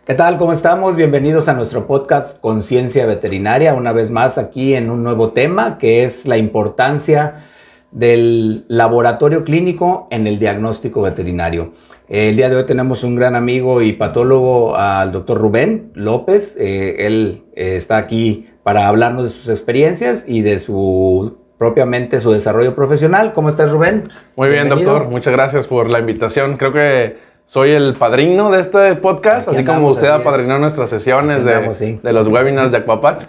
¿Qué tal? ¿Cómo estamos? Bienvenidos a nuestro podcast Conciencia Veterinaria, una vez más aquí en un nuevo tema que es la importancia del laboratorio clínico en el diagnóstico veterinario. El día de hoy tenemos un gran amigo y patólogo, al doctor Rubén López. Él está aquí para hablarnos de sus experiencias y de propiamente su desarrollo profesional. ¿Cómo estás, Rubén? Muy bien, Bienvenido. doctor. Muchas gracias por la invitación. Creo que soy el padrino de este podcast, Aquí así como andamos, usted así apadrinó nuestras sesiones sí. de los webinars de Aquapat.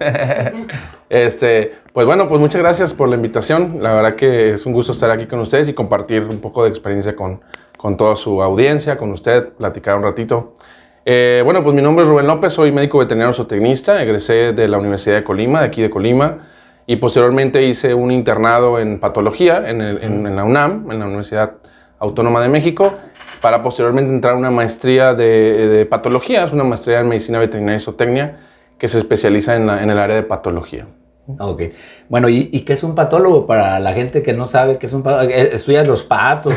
Pues bueno, pues muchas gracias por la invitación. La verdad que es un gusto estar aquí con ustedes y compartir un poco de experiencia con toda su audiencia, con usted, platicar un ratito. Bueno, pues mi nombre es Rubén López, soy médico veterinario zootecnista, egresé de la Universidad de Colima, de aquí de Colima, y posteriormente hice un internado en patología en la UNAM, en la Universidad Autónoma de México, para posteriormente entrar a una maestría de patología, es una maestría en medicina veterinaria y zootecnia, que se especializa en el área de patología. Ok. Bueno, ¿y qué es un patólogo para la gente que no sabe qué es un patólogo? ¿Estudias los patos?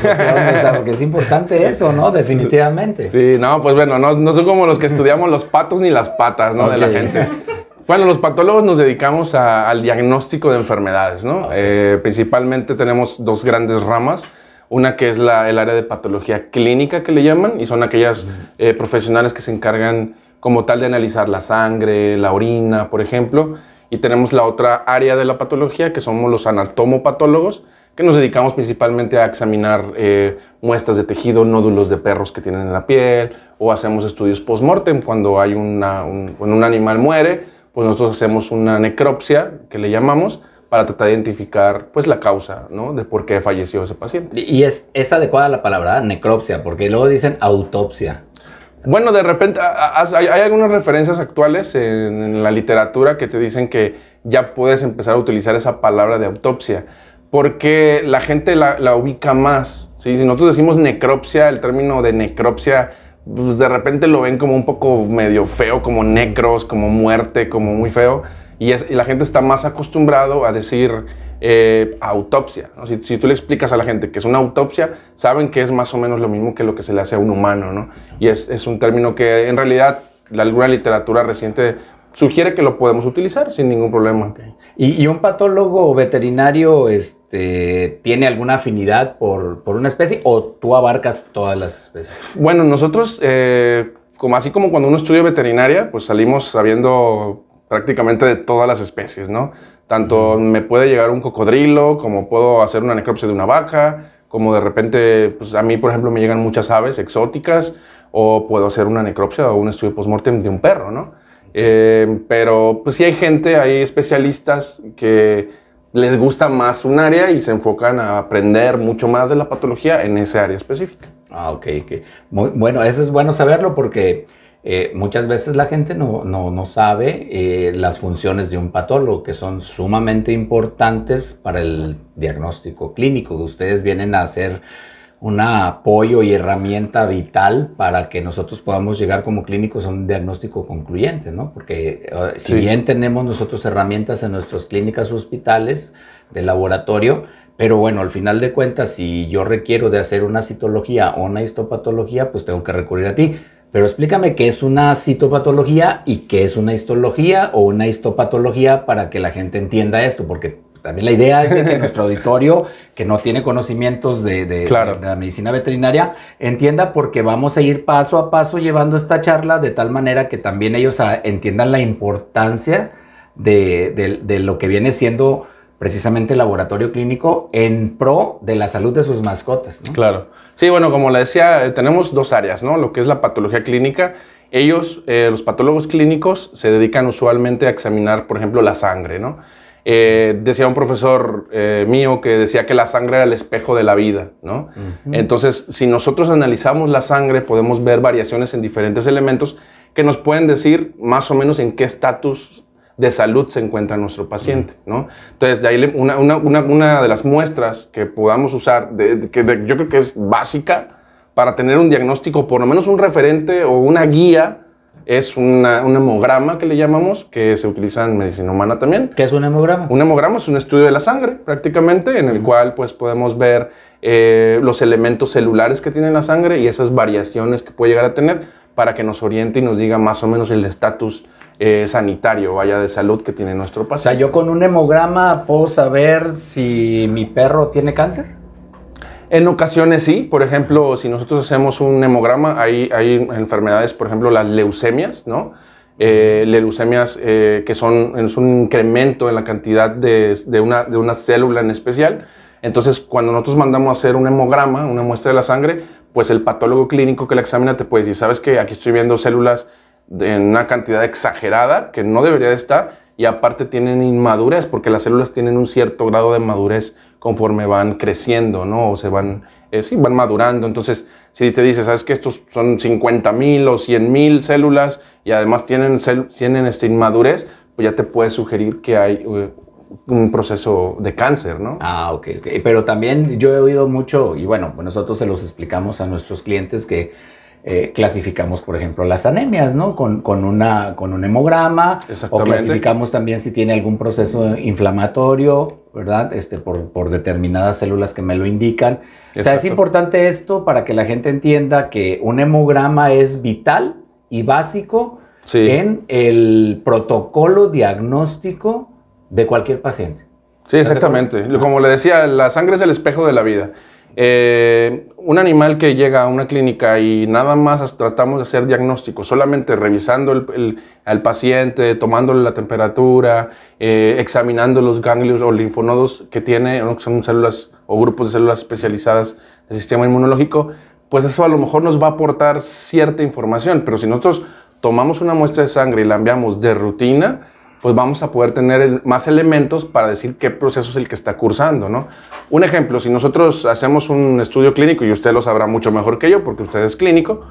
Porque es importante eso, ¿no? Definitivamente. Sí, no, pues bueno, no son como los que estudiamos los patos ni las patas, ¿no? De la gente. Bueno, los patólogos nos dedicamos al diagnóstico de enfermedades, ¿no? Principalmente tenemos dos grandes ramas. Una que es el área de patología clínica que le llaman, y son aquellas profesionales que se encargan como tal de analizar la sangre, la orina, por ejemplo. Y tenemos la otra área de la patología, que somos los anatomopatólogos, que nos dedicamos principalmente a examinar muestras de tejido, nódulos de perros que tienen en la piel, o hacemos estudios post-mortem cuando hay un animal muere, pues nosotros hacemos una necropsia, que le llamamos, para tratar de identificar pues la causa, ¿no? De por qué falleció ese paciente. Y es adecuada la palabra necropsia, porque luego dicen autopsia. Bueno, de repente hay algunas referencias actuales en la literatura que te dicen que ya puedes empezar a utilizar esa palabra de autopsia, porque la gente la ubica más, ¿sí? Si nosotros decimos necropsia, el término de necropsia, pues de repente lo ven como un poco medio feo, como necros, como muerte, como muy feo. Y la gente está más acostumbrado a decir autopsia, ¿no? Si tú le explicas a la gente que es una autopsia, saben que es más o menos lo mismo que lo que se le hace a un humano, ¿no? Y es un término que en realidad alguna literatura reciente sugiere que lo podemos utilizar sin ningún problema. Okay. ¿Y un patólogo veterinario tiene alguna afinidad por una especie o tú abarcas todas las especies? Bueno, nosotros, así como cuando uno estudia veterinaria, pues salimos sabiendo prácticamente de todas las especies, ¿no? Tanto me puede llegar un cocodrilo, como puedo hacer una necropsia de una vaca, como de repente, pues a mí, por ejemplo, me llegan muchas aves exóticas, o puedo hacer una necropsia o un estudio post-mortem de un perro, ¿no? Pero pues sí hay gente, hay especialistas que les gusta más un área y se enfocan a aprender mucho más de la patología en esa área específica. Ah, ok. Muy bueno, eso es bueno saberlo porque muchas veces la gente no sabe las funciones de un patólogo, que son sumamente importantes para el diagnóstico clínico. Ustedes vienen a hacer un apoyo y herramienta vital para que nosotros podamos llegar como clínicos a un diagnóstico concluyente, ¿no? Porque si bien tenemos nosotros herramientas en nuestras clínicas o hospitales de laboratorio, pero bueno, al final de cuentas, si yo requiero de hacer una citología o una histopatología, pues tengo que recurrir a ti. Pero explícame qué es una citopatología y qué es una histología o una histopatología para que la gente entienda esto, porque también la idea es de que nuestro auditorio, que no tiene conocimientos de la medicina veterinaria, entienda, porque vamos a ir paso a paso llevando esta charla de tal manera que también ellos entiendan la importancia de lo que viene siendo precisamente el laboratorio clínico en pro de la salud de sus mascotas, ¿no? Claro. Sí, bueno, como le decía, tenemos dos áreas, ¿no? Lo que es la patología clínica. Ellos, los patólogos clínicos, se dedican usualmente a examinar, por ejemplo, la sangre, ¿no? Decía un profesor mío que decía que la sangre era el espejo de la vida, ¿no? Entonces, si nosotros analizamos la sangre, podemos ver variaciones en diferentes elementos que nos pueden decir más o menos en qué estatus de salud se encuentra nuestro paciente, ¿no? Entonces, de ahí una de las muestras que podamos usar, yo creo que es básica para tener un diagnóstico, por lo menos un referente o una guía, es un hemograma que le llamamos, que se utiliza en medicina humana también. ¿Qué es un hemograma? Un hemograma es un estudio de la sangre, prácticamente, en el cual pues, podemos ver los elementos celulares que tiene la sangre y esas variaciones que puede llegar a tener para que nos oriente y nos diga más o menos el estatus sanitario, vaya, de salud que tiene nuestro paciente. O sea, ¿yo con un hemograma puedo saber si mi perro tiene cáncer? En ocasiones sí. Por ejemplo, si nosotros hacemos un hemograma, hay enfermedades, por ejemplo, las leucemias, ¿no? Leucemias que es un incremento en la cantidad de una célula en especial. Entonces, cuando nosotros mandamos a hacer un hemograma, una muestra de la sangre, pues el patólogo clínico que la examina te puede decir, ¿sabes qué? Aquí estoy viendo células en una cantidad exagerada que no debería de estar y aparte tienen inmadurez porque las células tienen un cierto grado de madurez conforme van creciendo, ¿no? O se van madurando. Entonces, si te dice, ¿sabes qué? Estos son 50,000 o 100,000 células y además tienen inmadurez, pues ya te puede sugerir que hay un proceso de cáncer, ¿no? Ah, ok. Pero también yo he oído mucho, y bueno, nosotros se los explicamos a nuestros clientes que clasificamos, por ejemplo, las anemias, ¿no? Con un hemograma. O clasificamos también si tiene algún proceso inflamatorio, ¿verdad? Por determinadas células que me lo indican. O sea, es importante esto para que la gente entienda que un hemograma es vital y básico en el protocolo diagnóstico de cualquier paciente. Sí, exactamente. Como le decía, la sangre es el espejo de la vida. Un animal que llega a una clínica y nada más tratamos de hacer diagnóstico, solamente revisando al paciente, tomándole la temperatura, examinando los ganglios o linfonodos que tiene, ¿no? Que son células o grupos de células especializadas del sistema inmunológico, pues eso a lo mejor nos va a aportar cierta información, pero si nosotros tomamos una muestra de sangre y la enviamos de rutina, pues vamos a poder tener más elementos para decir qué proceso es el que está cursando, ¿no? Un ejemplo, si nosotros hacemos un estudio clínico, y usted lo sabrá mucho mejor que yo, porque usted es clínico,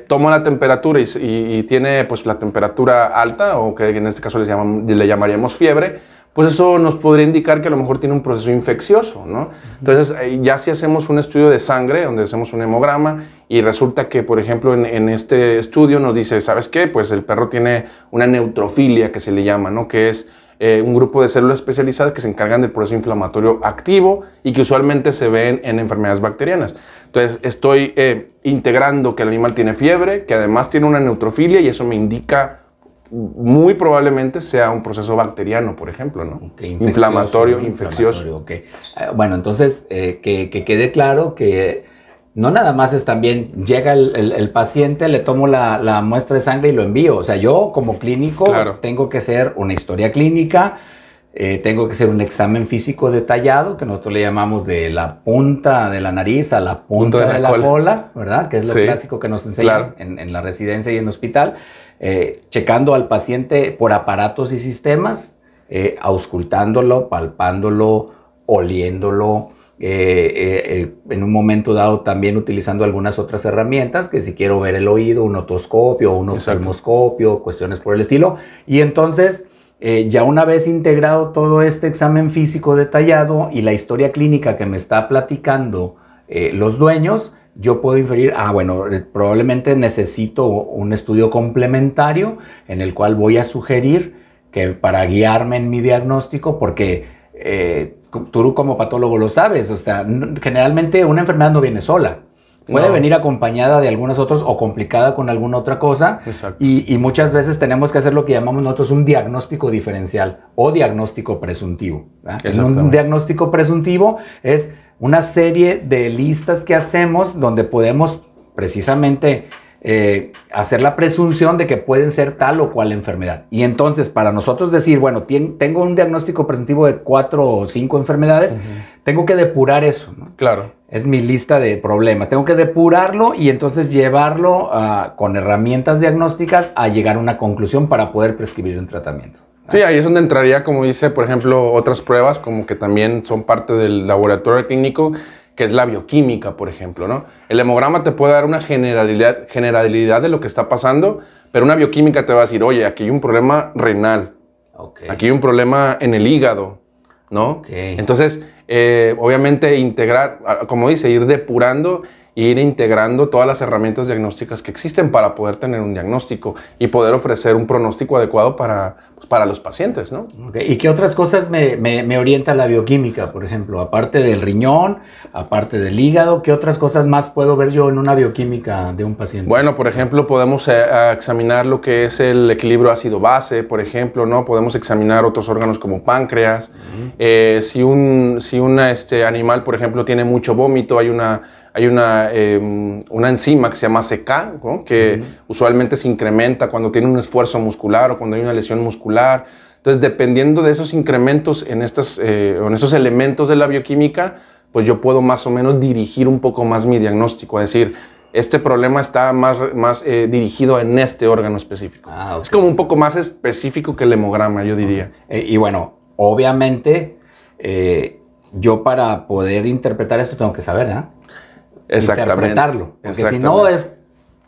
toma la temperatura y tiene pues la temperatura alta, o que en este caso le llamaríamos fiebre, pues eso nos podría indicar que a lo mejor tiene un proceso infeccioso, ¿no? Entonces, ya si hacemos un estudio de sangre, donde hacemos un hemograma, y resulta que, por ejemplo, en este estudio nos dice, ¿sabes qué? Pues el perro tiene una neutrofilia, que se le llama, ¿no? Que es un grupo de células especializadas que se encargan del proceso inflamatorio activo y que usualmente se ven en enfermedades bacterianas. Entonces, estoy integrando que el animal tiene fiebre, que además tiene una neutrofilia, y eso me indica muy probablemente sea un proceso bacteriano, por ejemplo, ¿no? Inflamatorio, infeccioso. Okay. Bueno, entonces, que quede claro que no nada más es también, llega el paciente, le tomo la muestra de sangre y lo envío. O sea, yo como clínico tengo que hacer una historia clínica, tengo que hacer un examen físico detallado, que nosotros le llamamos de la punta de la nariz a la punta de la cola, ¿verdad? Que es lo clásico que nos enseñan en la residencia y en el hospital. Checando al paciente por aparatos y sistemas, auscultándolo, palpándolo, oliéndolo, en un momento dado también utilizando algunas otras herramientas, que si quiero ver el oído, un otoscopio, un oftalmoscopio, cuestiones por el estilo. Y entonces, ya una vez integrado todo este examen físico detallado y la historia clínica que me está platicando los dueños, yo puedo inferir, bueno, probablemente necesito un estudio complementario en el cual voy a sugerir que para guiarme en mi diagnóstico, porque tú como patólogo lo sabes, o sea, generalmente una enfermedad no viene sola. Puede venir acompañada de algunas otras o complicada con alguna otra cosa. Y muchas veces tenemos que hacer lo que llamamos nosotros un diagnóstico diferencial o diagnóstico presuntivo. Un diagnóstico presuntivo es una serie de listas que hacemos donde podemos precisamente hacer la presunción de que pueden ser tal o cual enfermedad. Y entonces, para nosotros decir, bueno, tengo un diagnóstico presuntivo de 4 o 5 enfermedades, tengo que depurar eso, ¿no? Claro. Es mi lista de problemas. Tengo que depurarlo y entonces llevarlo con herramientas diagnósticas a llegar a una conclusión para poder prescribir un tratamiento. Sí, ahí es donde entraría, como dice, por ejemplo, otras pruebas como que también son parte del laboratorio clínico, que es la bioquímica, por ejemplo, ¿no? El hemograma te puede dar una generalidad de lo que está pasando, pero una bioquímica te va a decir, oye, aquí hay un problema renal, aquí hay un problema en el hígado, ¿no? Entonces, obviamente integrar, como dice, ir depurando ir integrando todas las herramientas diagnósticas que existen para poder tener un diagnóstico y poder ofrecer un pronóstico adecuado para los pacientes, ¿no? Okay. ¿Y qué otras cosas me orienta la bioquímica, por ejemplo? Aparte del riñón, aparte del hígado, ¿qué otras cosas más puedo ver yo en una bioquímica de un paciente? Bueno, por ejemplo, podemos examinar lo que es el equilibrio ácido-base, por ejemplo, ¿no? Podemos examinar otros órganos como páncreas. Si un animal, por ejemplo, tiene mucho vómito, hay una enzima que se llama CK, ¿no? Que usualmente se incrementa cuando tiene un esfuerzo muscular o cuando hay una lesión muscular. Entonces, dependiendo de esos incrementos en esos elementos de la bioquímica, pues yo puedo más o menos dirigir un poco más mi diagnóstico, es decir, este problema está más dirigido en este órgano específico. Okay. Es como un poco más específico que el hemograma, yo diría. Y bueno, obviamente, yo para poder interpretar esto tengo que saber, ¿eh? Exactamente. Interpretarlo. Porque si no es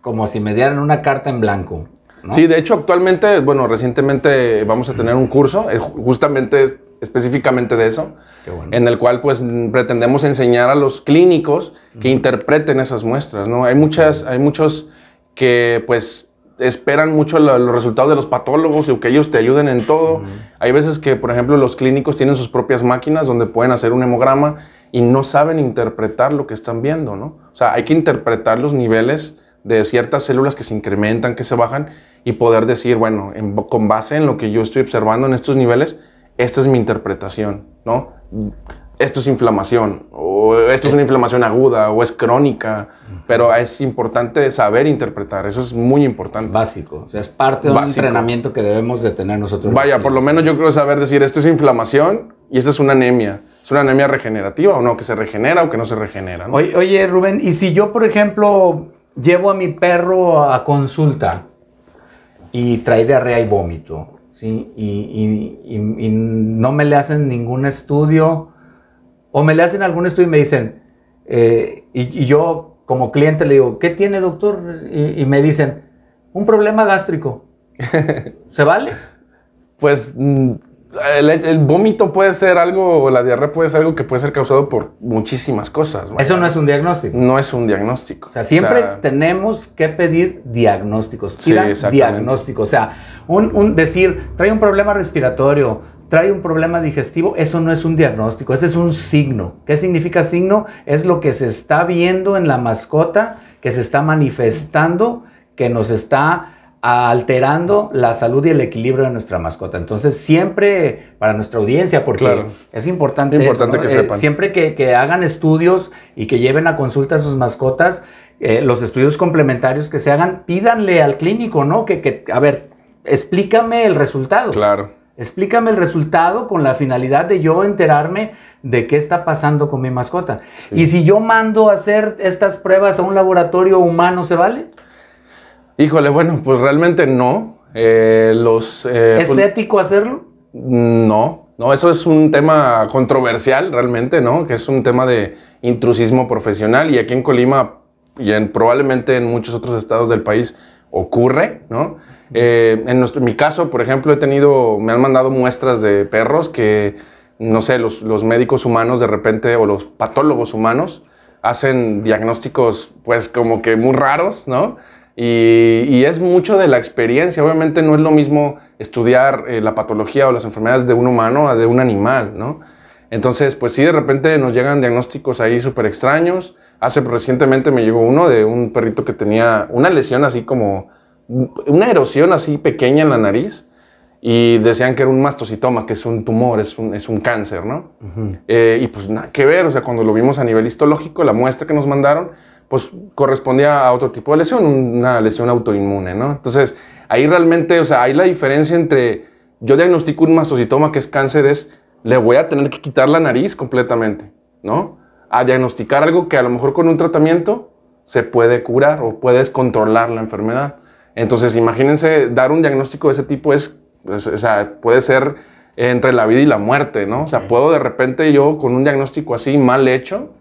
como si me dieran una carta en blanco, ¿no? Sí, de hecho, actualmente, bueno, recientemente vamos a tener un curso, justamente, específicamente de eso, bueno, en el cual, pues, pretendemos enseñar a los clínicos que interpreten esas muestras, ¿no? Hay muchos que, pues, esperan mucho los resultados de los patólogos y que ellos te ayuden en todo. Hay veces que, por ejemplo, los clínicos tienen sus propias máquinas donde pueden hacer un hemograma y no saben interpretar lo que están viendo, ¿no? O sea, hay que interpretar los niveles de ciertas células que se incrementan, que se bajan, y poder decir, bueno, con base en lo que yo estoy observando en estos niveles, esta es mi interpretación, ¿no? Esto es inflamación, o esto es una inflamación aguda, o es crónica, pero es importante saber interpretar, eso es muy importante. Básico, o sea, es parte de un entrenamiento que debemos de tener nosotros. Vaya, por lo menos yo creo saber decir, esto es inflamación y esta es una anemia. ¿Es una anemia regenerativa o no? ¿Que se regenera o que no se regenera, ¿no? Oye, Rubén, y si yo, por ejemplo, llevo a mi perro a consulta y trae diarrea y vómito, ¿sí? Y no me le hacen ningún estudio, o me le hacen algún estudio y me dicen, y yo como cliente le digo, ¿qué tiene, doctor? Y me dicen, un problema gástrico. ¿Se vale? Pues el vómito puede ser algo, o la diarrea puede ser algo que puede ser causado por muchísimas cosas. ¿Vale? Eso no es un diagnóstico. No es un diagnóstico. O sea, siempre tenemos que pedir diagnósticos. Pidan diagnóstico. O sea, decir, trae un problema respiratorio, trae un problema digestivo, eso no es un diagnóstico, ese es un signo. ¿Qué significa signo? Es lo que se está viendo en la mascota, que se está manifestando, que nos está alterando la salud y el equilibrio de nuestra mascota. Entonces, siempre para nuestra audiencia, porque es importante eso, ¿no? Que sepan. Siempre que hagan estudios y que lleven a consulta a sus mascotas, los estudios complementarios que se hagan, pídanle al clínico, ¿no? A ver, explícame el resultado. Claro. Explícame el resultado con la finalidad de yo enterarme de qué está pasando con mi mascota. Sí. Y si yo mando a hacer estas pruebas a un laboratorio humano, ¿se vale? Híjole, bueno, pues realmente no. ¿Es ético hacerlo? No, eso es un tema controversial realmente, ¿no? Que es un tema de intrusismo profesional, y aquí en Colima y probablemente en muchos otros estados del país ocurre, ¿no? En mi caso, por ejemplo, me han mandado muestras de perros que, no sé, los médicos humanos de repente, o los patólogos humanos, hacen diagnósticos pues como que muy raros, ¿no? Y es mucho de la experiencia. Obviamente no es lo mismo estudiar la patología o las enfermedades de un humano a de un animal, ¿no? Entonces, pues sí, de repente nos llegan diagnósticos ahí súper extraños. Recientemente me llegó uno de un perrito que tenía una lesión así como una erosión así pequeña en la nariz, y decían que era un mastocitoma, que es un tumor, es un cáncer, ¿no? Y pues nada que ver, o sea, cuando lo vimos a nivel histológico, la muestra que nos mandaron, pues correspondía a otro tipo de lesión, una lesión autoinmune, ¿no? Entonces, ahí realmente, o sea, ahí la diferencia entre yo diagnostico un mastocitoma, que es cáncer, le voy a tener que quitar la nariz completamente, ¿no? A diagnosticar algo que a lo mejor con un tratamiento se puede curar o puedes controlar la enfermedad. Entonces, imagínense, dar un diagnóstico de ese tipo o sea, puede ser entre la vida y la muerte, ¿no? O sea, puedo de repente yo, con un diagnóstico así mal hecho,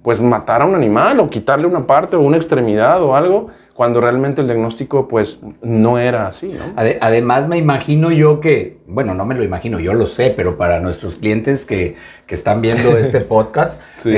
pues matar a un animal o quitarle una parte o una extremidad o algo, cuando realmente el diagnóstico, pues, no era así, ¿no? Además, me imagino yo que, bueno, no me lo imagino, yo lo sé, pero para nuestros clientes que están viendo este podcast, sí.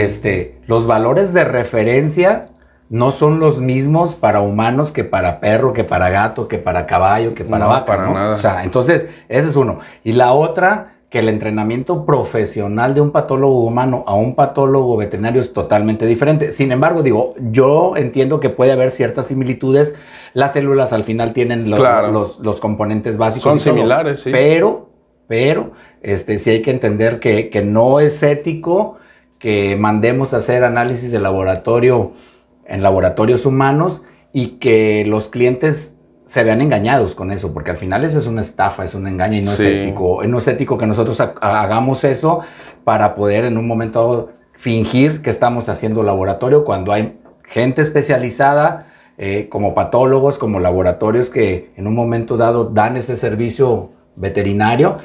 Los valores de referencia no son los mismos para humanos que para perro, que para gato, que para caballo, que para vaca, para ¿no? nada. O sea, entonces, ese es uno. Y la otra, que el entrenamiento profesional de un patólogo humano a un patólogo veterinario es totalmente diferente. Sin embargo, digo, yo entiendo que puede haber ciertas similitudes. Las células al final tienen los componentes básicos. Son similares, sí. Pero, sí hay que entender que no es ético que mandemos a hacer análisis de laboratorio en laboratorios humanos y que los clientes se vean engañados con eso, porque al final eso es una estafa, es un engaño y no es ético. No es ético que nosotros hagamos eso para poder en un momento dado fingir que estamos haciendo laboratorio cuando hay gente especializada como patólogos, como laboratorios que en un momento dado dan ese servicio veterinario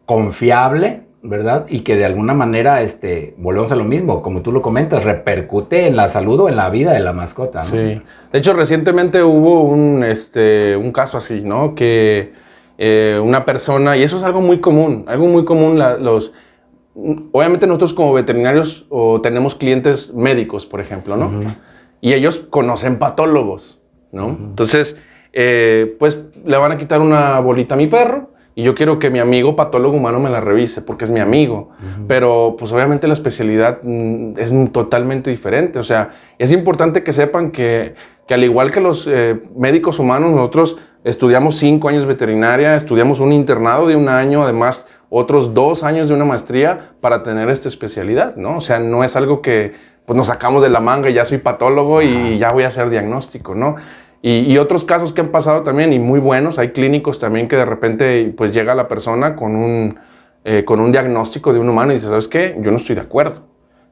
confiable, ¿verdad? Y que de alguna manera, volvemos a lo mismo, como tú lo comentas, repercute en la salud o en la vida de la mascota, ¿no? Sí. De hecho, recientemente hubo un caso así, ¿no? Que una persona, y eso es algo muy común, obviamente nosotros como veterinarios tenemos clientes médicos, por ejemplo, ¿no? Y ellos conocen patólogos, ¿no? Entonces, pues le van a quitar una bolita a mi perro, y yo quiero que mi amigo patólogo humano me la revise, porque es mi amigo. Pero, pues, obviamente la especialidad es totalmente diferente. O sea, es importante que sepan que al igual que los médicos humanos, nosotros estudiamos 5 años veterinaria, estudiamos un internado de 1 año, además otros 2 años de una maestría para tener esta especialidad, ¿no? O sea, no es algo que pues, nos sacamos de la manga y ya soy patólogo y ya voy a hacer diagnóstico, ¿no? Y otros casos que han pasado también, y muy buenos, hay clínicos también que de repente pues llega la persona con un diagnóstico de un humano y dice, ¿sabes qué? Yo no estoy de acuerdo.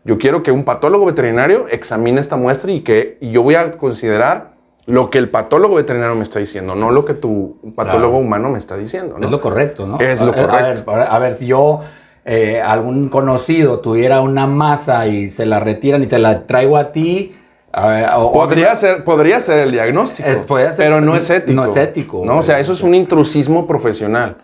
Yo quiero que un patólogo veterinario examine esta muestra y yo voy a considerar lo que el patólogo veterinario me está diciendo, no lo que tu patólogo humano me está diciendo, ¿no? Es lo correcto, ¿no? Es lo correcto. A ver, si yo, algún conocido tuviera una masa y se la retiran y te la traigo a ti... podría ser el diagnóstico, pero no es ético. No es ético. ¿No? O sea, eso es un intrusismo profesional.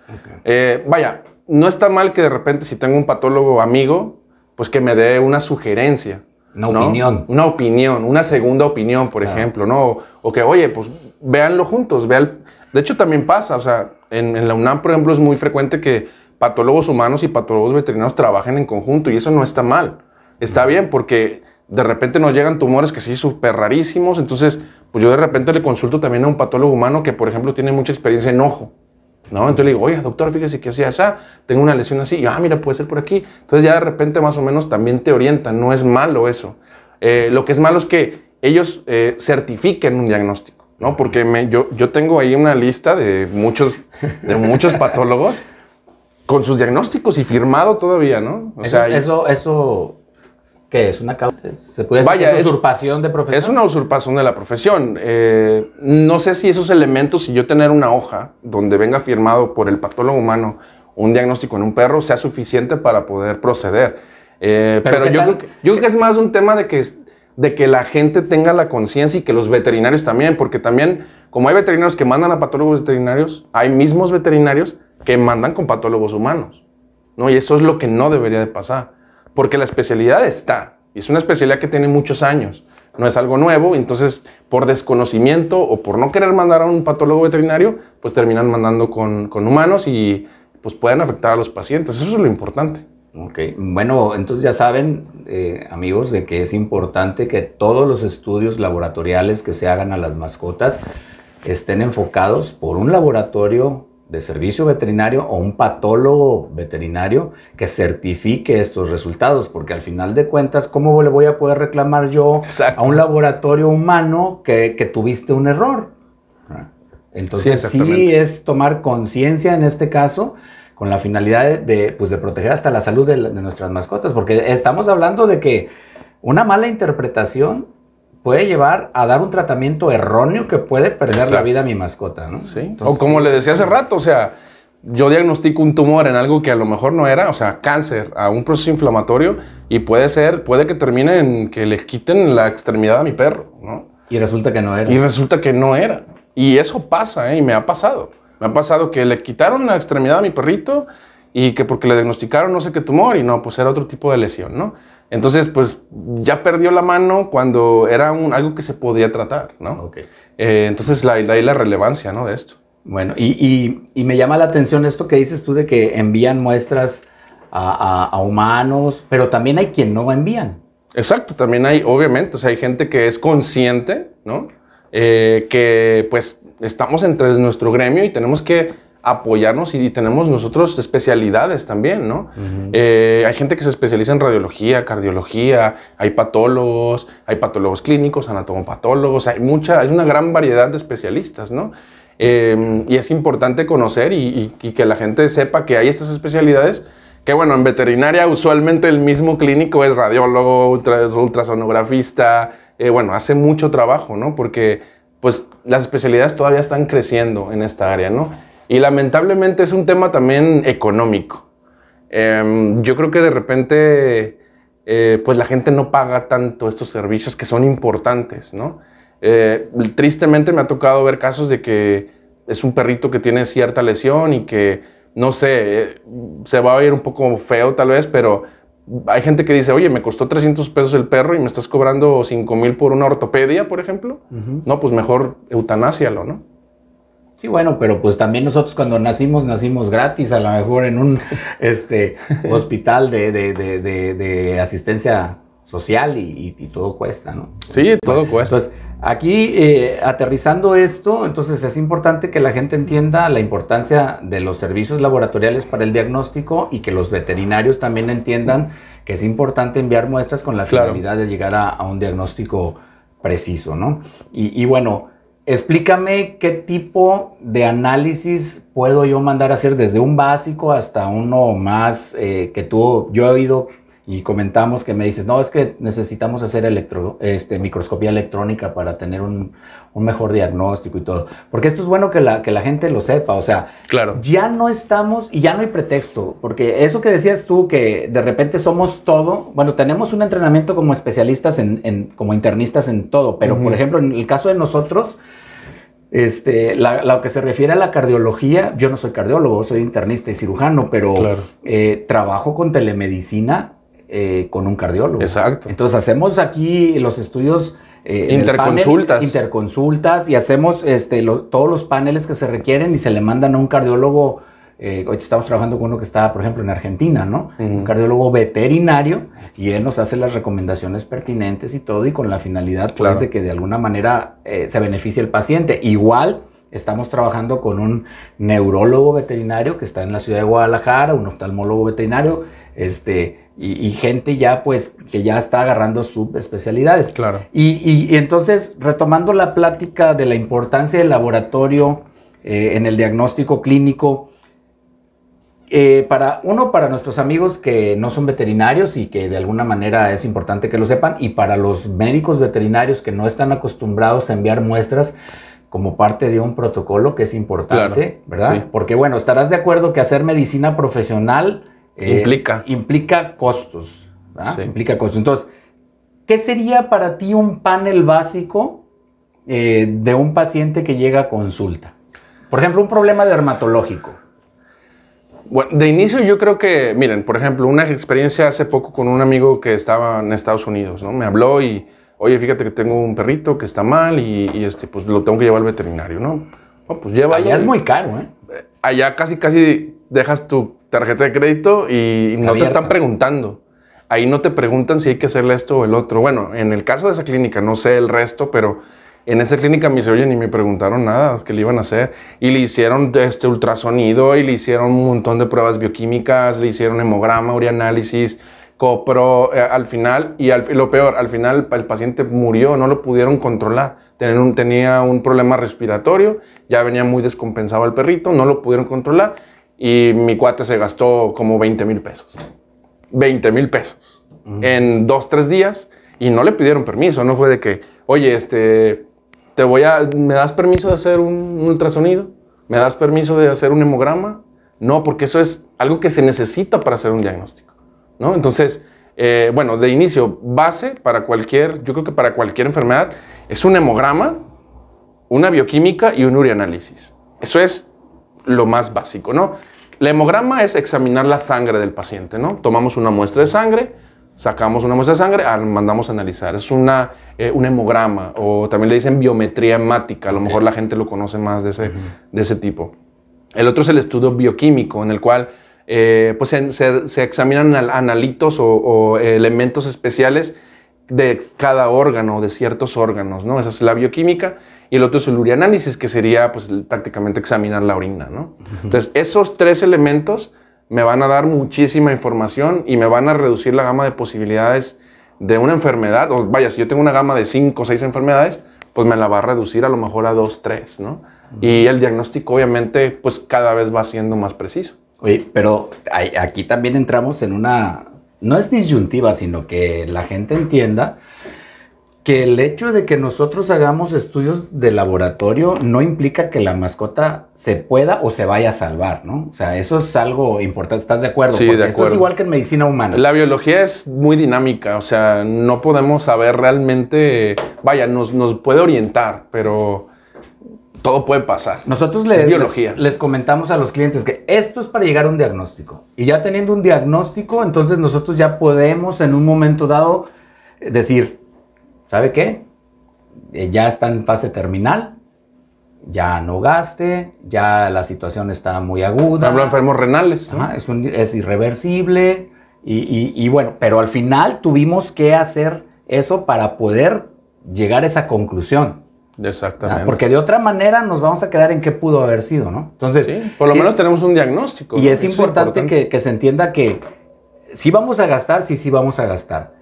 Vaya, no está mal que de repente si tengo un patólogo amigo, pues que me dé una sugerencia. Opinión. Una opinión, una segunda opinión, por ejemplo, ¿no? O que, oye, pues véanlo juntos. De hecho, también pasa, o sea, en la UNAM, por ejemplo, es muy frecuente que patólogos humanos y patólogos veterinarios trabajen en conjunto y eso no está mal. Está bien porque... de repente nos llegan tumores que sí, súper rarísimos. Entonces, pues yo de repente le consulto también a un patólogo humano que, por ejemplo, tiene mucha experiencia en ojo, ¿no? Entonces le digo, oye, doctor, fíjese que así, tengo una lesión así. Y, mira, puede ser por aquí. Entonces ya de repente más o menos también te orientan. No es malo eso. Lo que es malo es que ellos certifiquen un diagnóstico, ¿no? Porque yo tengo ahí una lista de muchos patólogos con sus diagnósticos y firmado todavía, ¿no? O sea, eso ¿qué es? ¿Una causa? ¿Se puede decir que es usurpación de profesión? Es una usurpación de la profesión. No sé si esos elementos, si yo tener una hoja donde venga firmado por el patólogo humano un diagnóstico en un perro, sea suficiente para poder proceder. Pero yo creo que es más un tema de que la gente tenga la conciencia y que los veterinarios también, porque también, como hay veterinarios que mandan a patólogos veterinarios, hay mismos veterinarios que mandan con patólogos humanos, ¿no? Y eso es lo que no debería de pasar. Porque la especialidad está, y es una especialidad que tiene muchos años, no es algo nuevo, entonces por desconocimiento o por no querer mandar a un patólogo veterinario, pues terminan mandando con humanos y pues pueden afectar a los pacientes, eso es lo importante. Ok, bueno, entonces ya saben, amigos, de que es importante que todos los estudios laboratoriales que se hagan a las mascotas estén enfocados por un laboratorio de servicio veterinario o un patólogo veterinario que certifique estos resultados, porque al final de cuentas, ¿cómo le voy a poder reclamar yo a un laboratorio humano que tuviste un error? Entonces sí es tomar conciencia en este caso con la finalidad de proteger hasta la salud de nuestras mascotas, porque estamos hablando de que una mala interpretación puede llevar a dar un tratamiento erróneo que puede perder la vida a mi mascota, ¿no? Sí. Entonces, o como le decía hace rato, o sea, yo diagnostico un tumor en algo que a lo mejor no era, o sea, cáncer, a un proceso inflamatorio, y puede que termine en que le quiten la extremidad a mi perro, ¿no? Y resulta que no era. Y eso pasa, y me ha pasado. Me ha pasado que le quitaron la extremidad a mi perrito y que porque le diagnosticaron no sé qué tumor y no, pues era otro tipo de lesión, ¿no? Entonces, pues ya perdió la mano cuando era algo que se podía tratar, ¿no? Okay. Entonces, ahí la relevancia, ¿no? De esto. Bueno, y me llama la atención esto que dices tú de que envían muestras a humanos, pero también hay quien no envían. Exacto, también hay, obviamente, o sea, hay gente que es consciente, ¿no? Que pues estamos entre nuestro gremio y tenemos que apoyarnos y tenemos nosotros especialidades también, ¿no? Hay gente que se especializa en radiología, cardiología, hay patólogos clínicos, anatomopatólogos, hay una gran variedad de especialistas, ¿no? Y es importante conocer y que la gente sepa que hay estas especialidades. Que bueno, en veterinaria usualmente el mismo clínico es radiólogo, ultrasonografista, bueno, hace mucho trabajo, ¿no? Porque pues las especialidades todavía están creciendo en esta área, ¿no? Y lamentablemente es un tema también económico. Yo creo que de repente pues la gente no paga tanto estos servicios que son importantes, ¿no? Tristemente me ha tocado ver casos de que es un perrito que tiene cierta lesión y que no sé, se va a oír un poco feo tal vez, pero hay gente que dice, oye, me costó 300 pesos el perro y me estás cobrando 5,000 por una ortopedia, por ejemplo. No, pues mejor eutanásialo, ¿no? Sí, bueno, pero pues también nosotros cuando nacimos gratis, a lo mejor en un hospital de asistencia social y todo cuesta, ¿no? Sí, todo cuesta. Entonces, aquí, aterrizando esto, entonces es importante que la gente entienda la importancia de los servicios laboratoriales para el diagnóstico y que los veterinarios también entiendan que es importante enviar muestras con la finalidad de llegar a un diagnóstico preciso, ¿no? Y bueno, explícame qué tipo de análisis puedo yo mandar a hacer desde un básico hasta uno más yo he oído y comentamos que me dices, no, es que necesitamos hacer microscopía electrónica para tener un mejor diagnóstico y todo. Porque esto es bueno que la gente lo sepa, o sea, ya no estamos y ya no hay pretexto, porque eso que decías tú, que de repente somos todo, bueno, tenemos un entrenamiento como especialistas, como internistas en todo, pero por ejemplo, en el caso de nosotros, lo que se refiere a la cardiología, yo no soy cardiólogo, soy internista y cirujano, pero trabajo con telemedicina, con un cardiólogo. Exacto. Entonces hacemos aquí los estudios interconsultas y hacemos todos los paneles que se requieren y se le mandan a un cardiólogo. Hoy estamos trabajando con uno que está, por ejemplo, en Argentina, ¿no? Un cardiólogo veterinario, y él nos hace las recomendaciones pertinentes y todo, y con la finalidad pues de que de alguna manera se beneficie el paciente. Igual estamos trabajando con un neurólogo veterinario que está en la ciudad de Guadalajara, un oftalmólogo veterinario, y gente ya pues que ya está agarrando subespecialidades. Y entonces, retomando la plática de la importancia del laboratorio en el diagnóstico clínico, para nuestros amigos que no son veterinarios y que de alguna manera es importante que lo sepan, y para los médicos veterinarios que no están acostumbrados a enviar muestras como parte de un protocolo que es importante, ¿verdad? Sí. Porque bueno, estarás de acuerdo que hacer medicina profesional implica costos, ¿verdad? Sí. Implica costos. Entonces, ¿qué sería para ti un panel básico de un paciente que llega a consulta? Por ejemplo, un problema dermatológico. Bueno, de inicio yo creo que, miren, por ejemplo, una experiencia hace poco con un amigo que estaba en Estados Unidos, ¿no? Me habló y, oye, fíjate que tengo un perrito que está mal y pues lo tengo que llevar al veterinario, ¿no? Oh, pues llévalo. Allá es muy caro, ¿eh? Allá casi dejas tu tarjeta de crédito y no te están preguntando. Ahí no te preguntan si hay que hacerle esto o el otro. Bueno, en el caso de esa clínica, no sé el resto, pero en esa clínica me dice, oye, ni me preguntaron nada, ¿qué le iban a hacer? Y le hicieron ultrasonido y le hicieron un montón de pruebas bioquímicas, le hicieron hemograma, urianálisis, copro, al final, lo peor, al final el paciente murió, no lo pudieron controlar. Tenía un problema respiratorio, ya venía muy descompensado el perrito, no lo pudieron controlar y mi cuate se gastó como 20,000 pesos. 20,000 pesos en 2-3 días y no le pidieron permiso, no fue de que, oye, ¿me das permiso de hacer un ultrasonido? ¿Me das permiso de hacer un hemograma? No, porque eso es algo que se necesita para hacer un diagnóstico, ¿no? Entonces, bueno, de inicio, base yo creo que para cualquier enfermedad, es un hemograma, una bioquímica y un urianálisis. Eso es lo más básico, ¿no? El hemograma es examinar la sangre del paciente, ¿no? Tomamos una muestra de sangre, Sacamos una muestra de sangre, mandamos a analizar. Es un hemograma, o también le dicen biometría hemática. A lo mejor la gente lo conoce más de ese tipo. El otro es el estudio bioquímico, en el cual pues se examinan analitos o elementos especiales de cada órgano, de ciertos órganos, ¿no? Esa es la bioquímica. Y el otro es el urianálisis, que sería pues, prácticamente examinar la orina, ¿no? Entonces, esos 3 elementos me van a dar muchísima información y me van a reducir la gama de posibilidades de una enfermedad. O vaya, si yo tengo una gama de 5 o 6 enfermedades, pues me la va a reducir a lo mejor a 2, 3, ¿no? Y el diagnóstico, obviamente, pues cada vez va siendo más preciso. Oye, pero aquí también entramos en una... No es disyuntiva, sino que la gente entienda que el hecho de que nosotros hagamos estudios de laboratorio no implica que la mascota se pueda o se vaya a salvar, ¿no? O sea, eso es algo importante. ¿Estás de acuerdo? Sí, porque de esto acuerdo. es igual que en medicina humana. La biología es muy dinámica, o sea, no podemos saber realmente, vaya, nos puede orientar, pero todo puede pasar. Nosotros les comentamos a los clientes que esto es para llegar a un diagnóstico. Y ya teniendo un diagnóstico, entonces nosotros ya podemos en un momento dado decir, ¿sabe qué? Ya está en fase terminal, ya no gaste, ya la situación está muy aguda. Por ejemplo, enfermos renales, ¿no? Ajá, es irreversible y bueno, pero al final tuvimos que hacer eso para poder llegar a esa conclusión. Exactamente. Porque de otra manera nos vamos a quedar en qué pudo haber sido, ¿no? Entonces, sí, por lo menos tenemos un diagnóstico. Y ¿no? es importante que se entienda que sí vamos a gastar, sí vamos a gastar.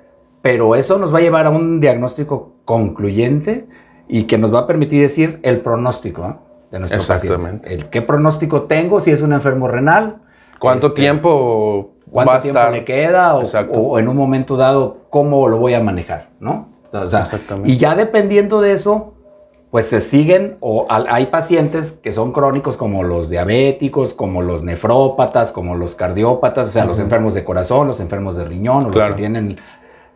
Pero eso nos va a llevar a un diagnóstico concluyente y que nos va a permitir decir el pronóstico, ¿no? De nuestro paciente. ¿Qué pronóstico tengo? Si es un enfermo renal. ¿Cuánto tiempo le queda? O en un momento dado, ¿cómo lo voy a manejar? ¿No? O sea, exactamente. Y ya dependiendo de eso, pues se siguen, o hay pacientes que son crónicos como los diabéticos, como los nefrópatas, como los cardiópatas, o sea, los enfermos de corazón, los enfermos de riñón, o los que tienen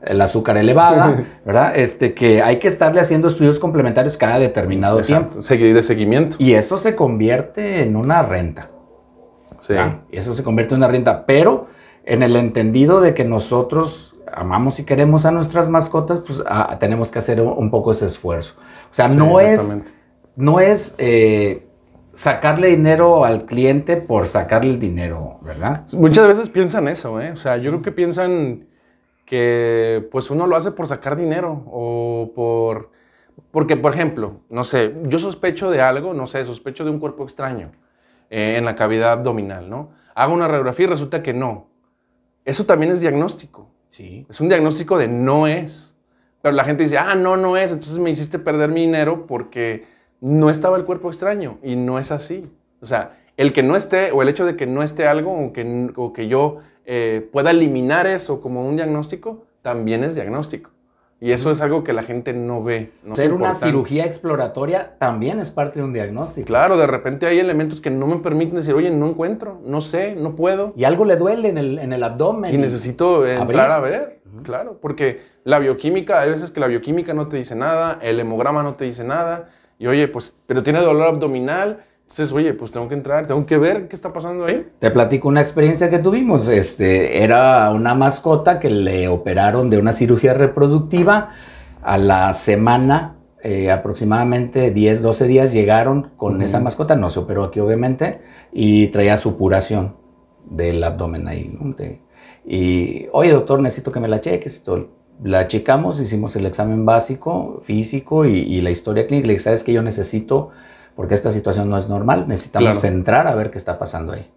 el azúcar elevada, ¿verdad? Que hay que estarle haciendo estudios complementarios cada determinado tiempo. De seguimiento. Y eso se convierte en una renta. Sí. Eso se convierte en una renta, pero en el entendido de que nosotros amamos y queremos a nuestras mascotas, pues tenemos que hacer un poco ese esfuerzo. O sea, no es sacarle dinero al cliente por sacarle el dinero, ¿verdad? Muchas veces piensan eso, ¿eh? O sea, yo creo que piensan que pues uno lo hace por sacar dinero o porque, por ejemplo, no sé, yo sospecho de algo, no sé, sospecho de un cuerpo extraño en la cavidad abdominal, ¿no? Hago una radiografía y resulta que no. Eso también es diagnóstico. Sí. Es un diagnóstico de no es. Pero la gente dice, no es, entonces me hiciste perder mi dinero porque no estaba el cuerpo extraño. Y no es así. O sea, el que no esté, o el hecho de que no esté algo, o que yo pueda eliminar eso como un diagnóstico, también es diagnóstico. Y eso es algo que la gente no ve. No Hacer una cirugía exploratoria también es parte de un diagnóstico. Claro, de repente hay elementos que no me permiten decir, oye, no encuentro, no sé, no puedo. Y algo le duele en el abdomen. Y necesito entrar a ver, claro, porque la bioquímica, hay veces que la bioquímica no te dice nada, el hemograma no te dice nada, y oye, pues, pero tiene dolor abdominal, entonces, oye, pues tengo que entrar, tengo que ver qué está pasando ahí. Te platico una experiencia que tuvimos. Era una mascota que le operaron de una cirugía reproductiva. A la semana, aproximadamente 10, 12 días, llegaron con esa mascota. No se operó aquí, obviamente, y traía supuración del abdomen ahí, ¿no? Y, oye, doctor, necesito que me la cheques. La checamos, hicimos el examen básico, físico y la historia clínica. Le dije, ¿sabes qué? Yo necesito... porque esta situación no es normal, necesitamos entrar a ver qué está pasando ahí.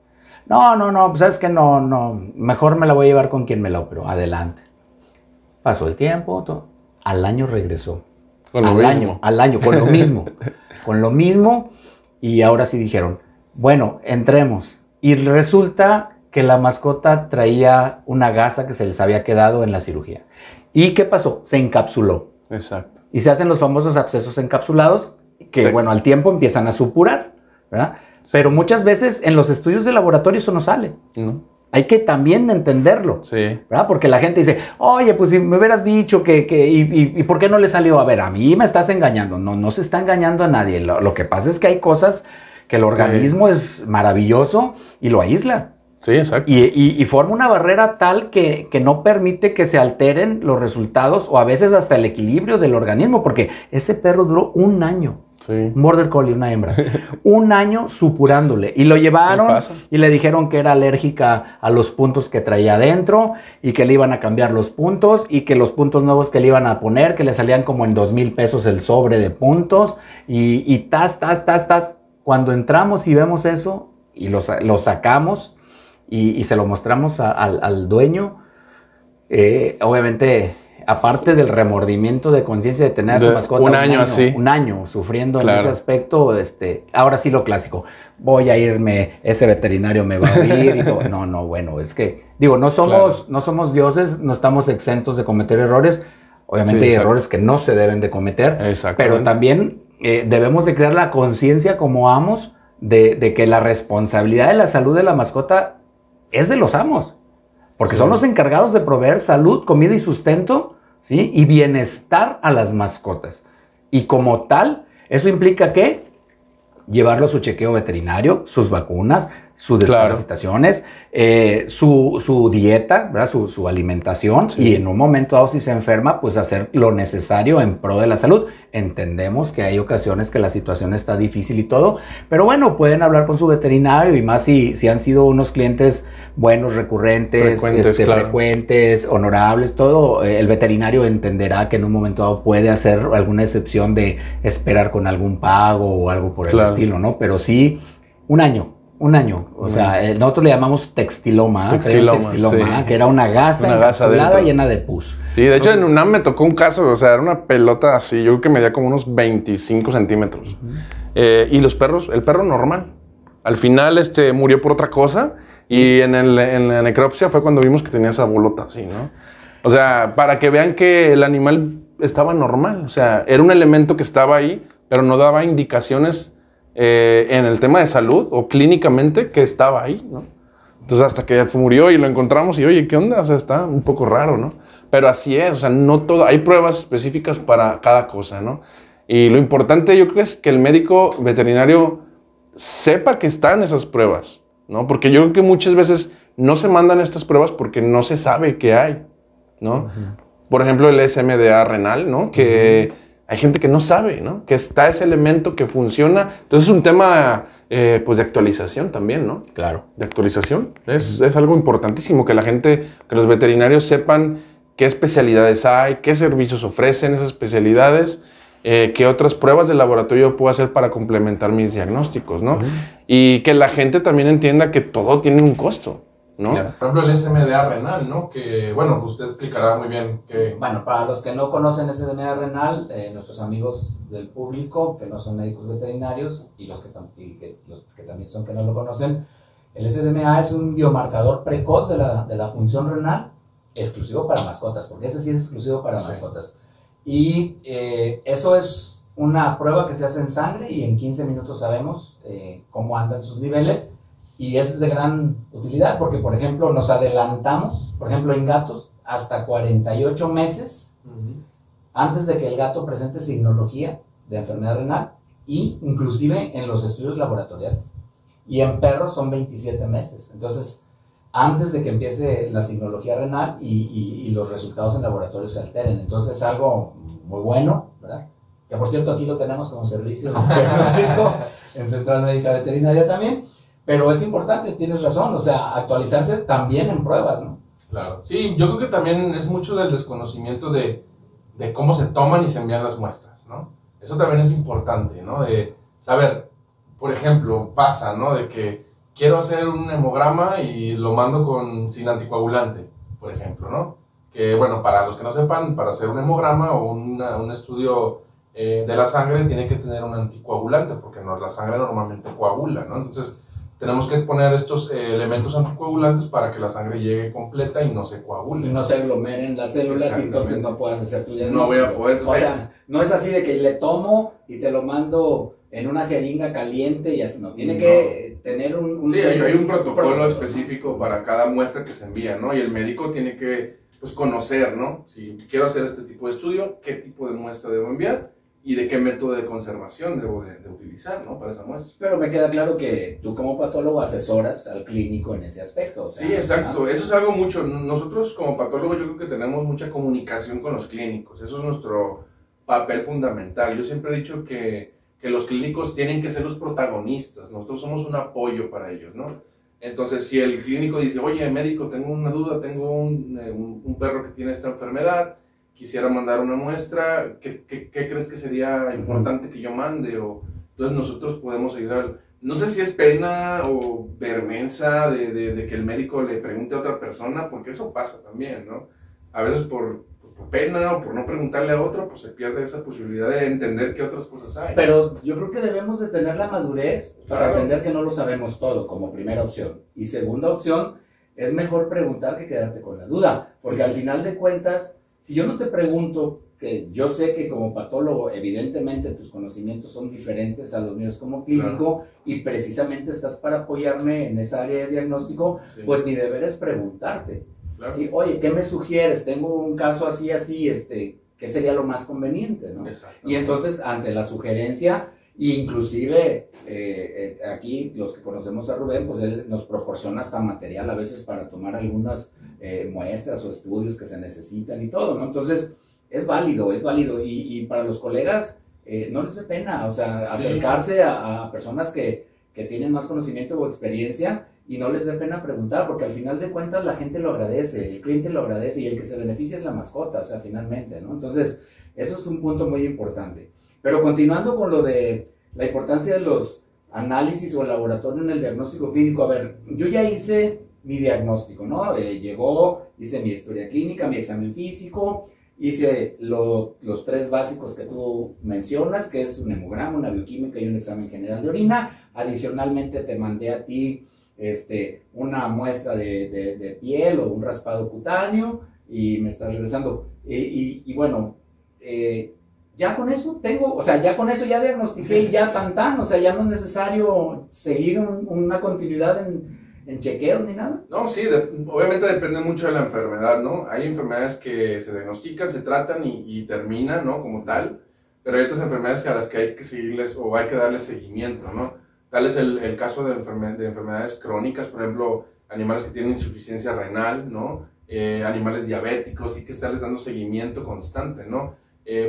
No, pues sabes que no, mejor me la voy a llevar con quien me la operó, adelante. Pasó el tiempo, al año regresó. Con lo mismo. Al año, con lo mismo, y ahora sí dijeron, bueno, entremos. Y resulta que la mascota traía una gasa que se les había quedado en la cirugía. ¿Y qué pasó? Se encapsuló. Exacto. Y se hacen los famosos abscesos encapsulados, que bueno, al tiempo empiezan a supurar, ¿verdad? Pero muchas veces en los estudios de laboratorio eso no sale. Hay que también entenderlo, ¿verdad? Porque la gente dice, oye, pues si me hubieras dicho ¿y por qué no le salió? A ver, a mí me estás engañando. No se está engañando a nadie. Lo que pasa es que hay cosas que el organismo es maravilloso y lo aísla. Sí, exacto. Y forma una barrera tal que no permite que se alteren los resultados o a veces hasta el equilibrio del organismo, porque ese perro duró un año. Sí. Un border collie, una hembra. Un año supurándole. Y lo llevaron y le dijeron que era alérgica a los puntos que traía adentro y que le iban a cambiar los puntos y que los puntos nuevos que le iban a poner, que le salían como en 2,000 pesos el sobre de puntos. Y tas. Cuando entramos y vemos eso y lo sacamos y se lo mostramos al dueño, obviamente... Aparte del remordimiento de conciencia de tener a su mascota un año así. Un año sufriendo en ese aspecto, ahora sí lo clásico, voy a irme, ese veterinario me va a oír y todo. No, bueno, es que, digo, no somos dioses, no estamos exentos de cometer errores, obviamente hay errores que no se deben de cometer, pero también debemos de crear la conciencia como amos de que la responsabilidad de la salud de la mascota es de los amos, porque son los encargados de proveer salud, comida y sustento, ¿sí? Y bienestar a las mascotas. Y como tal, eso implica que llevarlo a su chequeo veterinario, sus vacunas, sus desparasitaciones, su dieta, ¿verdad? Su alimentación, y en un momento dado, si se enferma, pues hacer lo necesario en pro de la salud. Entendemos que hay ocasiones que la situación está difícil y todo, pero bueno, pueden hablar con su veterinario, y más si han sido unos clientes buenos, recurrentes, frecuentes, honorables, todo, el veterinario entenderá que en un momento dado puede hacer alguna excepción de esperar con algún pago o algo por el estilo, ¿no? Pero sí, un año. O sea, nosotros le llamamos textiloma, que era una gasa encapsulada llena de pus. Sí, de hecho en UNAM me tocó un caso, o sea, era una pelota así, yo creo que medía como unos 25 centímetros. Y el perro normal. Al final murió por otra cosa, y en la necropsia fue cuando vimos que tenía esa bolota así, ¿no? O sea, para que vean que el animal estaba normal, o sea, era un elemento que estaba ahí, pero no daba indicaciones en el tema de salud o clínicamente que estaba ahí, ¿no? Entonces hasta que murió y lo encontramos y oye, ¿qué onda? O sea, está un poco raro, ¿no? Pero así es, o sea, no todo, hay pruebas específicas para cada cosa, ¿no? Y lo importante yo creo es que el médico veterinario sepa que están esas pruebas, ¿no? Porque yo creo que muchas veces no se mandan estas pruebas porque no se sabe qué hay, ¿no? Por ejemplo, el SMDA renal, ¿no? Que hay gente que no sabe, ¿no? Que está ese elemento que funciona. Entonces es un tema, pues, de actualización también, ¿no? Claro. De actualización. Es algo importantísimo que que los veterinarios sepan qué especialidades hay, qué servicios ofrecen esas especialidades, qué otras pruebas de laboratorio puedo hacer para complementar mis diagnósticos, ¿no? Y que la gente también entienda que todo tiene un costo, ¿no? Claro. Por ejemplo, el SMDA renal, ¿no? Que, bueno, usted explicará muy bien que... Bueno, para los que no conocen SMDA renal, nuestros amigos del público, que no son médicos veterinarios, y los que también son que no lo conocen, el SDMA es un biomarcador precoz de la función renal, exclusivo para mascotas, porque ese sí es exclusivo para mascotas. Y eso es una prueba que se hace en sangre, y en 15 minutos sabemos cómo andan sus niveles. Y eso es de gran utilidad porque, por ejemplo, nos adelantamos, por ejemplo, en gatos, hasta 48 meses antes de que el gato presente signología de enfermedad renal, y inclusive en los estudios laboratoriales. Y en perros son 27 meses. Entonces, antes de que empiece la signología renal y los resultados en laboratorio se alteren. Entonces, es algo muy bueno, ¿verdad? Que, por cierto, aquí lo tenemos como servicio diagnóstico en Central Médica Veterinaria también. Pero es importante, tienes razón, o sea, actualizarse también en pruebas, ¿no? Claro. Sí, yo creo que también es mucho del desconocimiento de cómo se toman y se envían las muestras, ¿no? Eso también es importante, ¿no? De saber, por ejemplo, pasa, ¿no? De que quiero hacer un hemograma y lo mando sin anticoagulante, por ejemplo, ¿no? Que, bueno, para los que no sepan, para hacer un hemograma o un estudio de la sangre tiene que tener un anticoagulante, porque la sangre normalmente coagula, ¿no? Entonces, tenemos que poner estos elementos anticoagulantes para que la sangre llegue completa y no se coagule. Y no se aglomeren las células y entonces no puedas hacer tu diagnóstico. No voy a poder. Entonces, o sea, no es así de que le tomo y te lo mando en una jeringa caliente y así, no. Tiene que tener Sí, hay un protocolo específico para cada muestra que se envía, ¿no? Y el médico tiene que, pues, conocer, ¿no? Si quiero hacer este tipo de estudio, qué tipo de muestra debo enviar y de qué método de conservación debo de utilizar, ¿no? Para esa muestra. Pero me queda claro que tú como patólogo asesoras al clínico en ese aspecto. O sea, Sí, exacto. ¿no? Eso es algo mucho. Nosotros como patólogos yo creo que tenemos mucha comunicación con los clínicos. Eso es nuestro papel fundamental. Yo siempre he dicho que los clínicos tienen que ser los protagonistas. Nosotros somos un apoyo para ellos, ¿no? Entonces, si el clínico dice, oye, médico, tengo una duda, tengo un perro que tiene esta enfermedad, quisiera mandar una muestra, ¿qué crees que sería importante que yo mande? O, entonces nosotros podemos ayudar. No sé si es pena o vergüenza de que el médico le pregunte a otra persona, porque eso pasa también, ¿no? A veces por pena o por no preguntarle a otro, pues se pierde esa posibilidad de entender qué otras cosas hay. Pero yo creo que debemos de tener la madurez para entender que no lo sabemos todo, como primera opción. Y segunda opción, es mejor preguntar que quedarte con la duda, porque al final de cuentas, si yo no te pregunto, que yo sé que como patólogo, evidentemente tus conocimientos son diferentes a los míos como clínico, claro, y precisamente estás para apoyarme en esa área de diagnóstico, sí, pues mi deber es preguntarte. Claro. ¿Sí? Oye, ¿qué me sugieres? Tengo un caso así, ¿qué sería lo más conveniente, ¿no? Y entonces, ante la sugerencia, inclusive aquí los que conocemos a Rubén, pues él nos proporciona hasta material a veces para tomar algunas muestras o estudios que se necesitan y todo, ¿no? Entonces, es válido, y para los colegas no les dé pena, o sea, acercarse a personas que tienen más conocimiento o experiencia y no les dé pena preguntar, porque al final de cuentas la gente lo agradece, el cliente lo agradece y el que se beneficia es la mascota, o sea, finalmente, ¿no? Entonces, eso es un punto muy importante. Pero continuando con lo de la importancia de los análisis o el laboratorio en el diagnóstico clínico, a ver, yo ya hice mi diagnóstico, ¿no? Hice mi historia clínica, mi examen físico, hice los 3 básicos que tú mencionas, que es un hemograma, una bioquímica y un examen general de orina. Adicionalmente te mandé a ti una muestra de piel o un raspado cutáneo y me estás regresando. Y bueno, ya con eso ya diagnostiqué y ya tan, o sea, ya no es necesario seguir una continuidad en chequeos ni nada. No, sí, obviamente depende mucho de la enfermedad, ¿no? Hay enfermedades que se diagnostican, se tratan y terminan, ¿no? Como tal, pero hay otras enfermedades a las que hay que seguirles o hay que darles seguimiento, ¿no? Tal es el caso de enfermedades crónicas, por ejemplo, animales que tienen insuficiencia renal, ¿no? Animales diabéticos, que hay que estarles dando seguimiento constante, ¿no?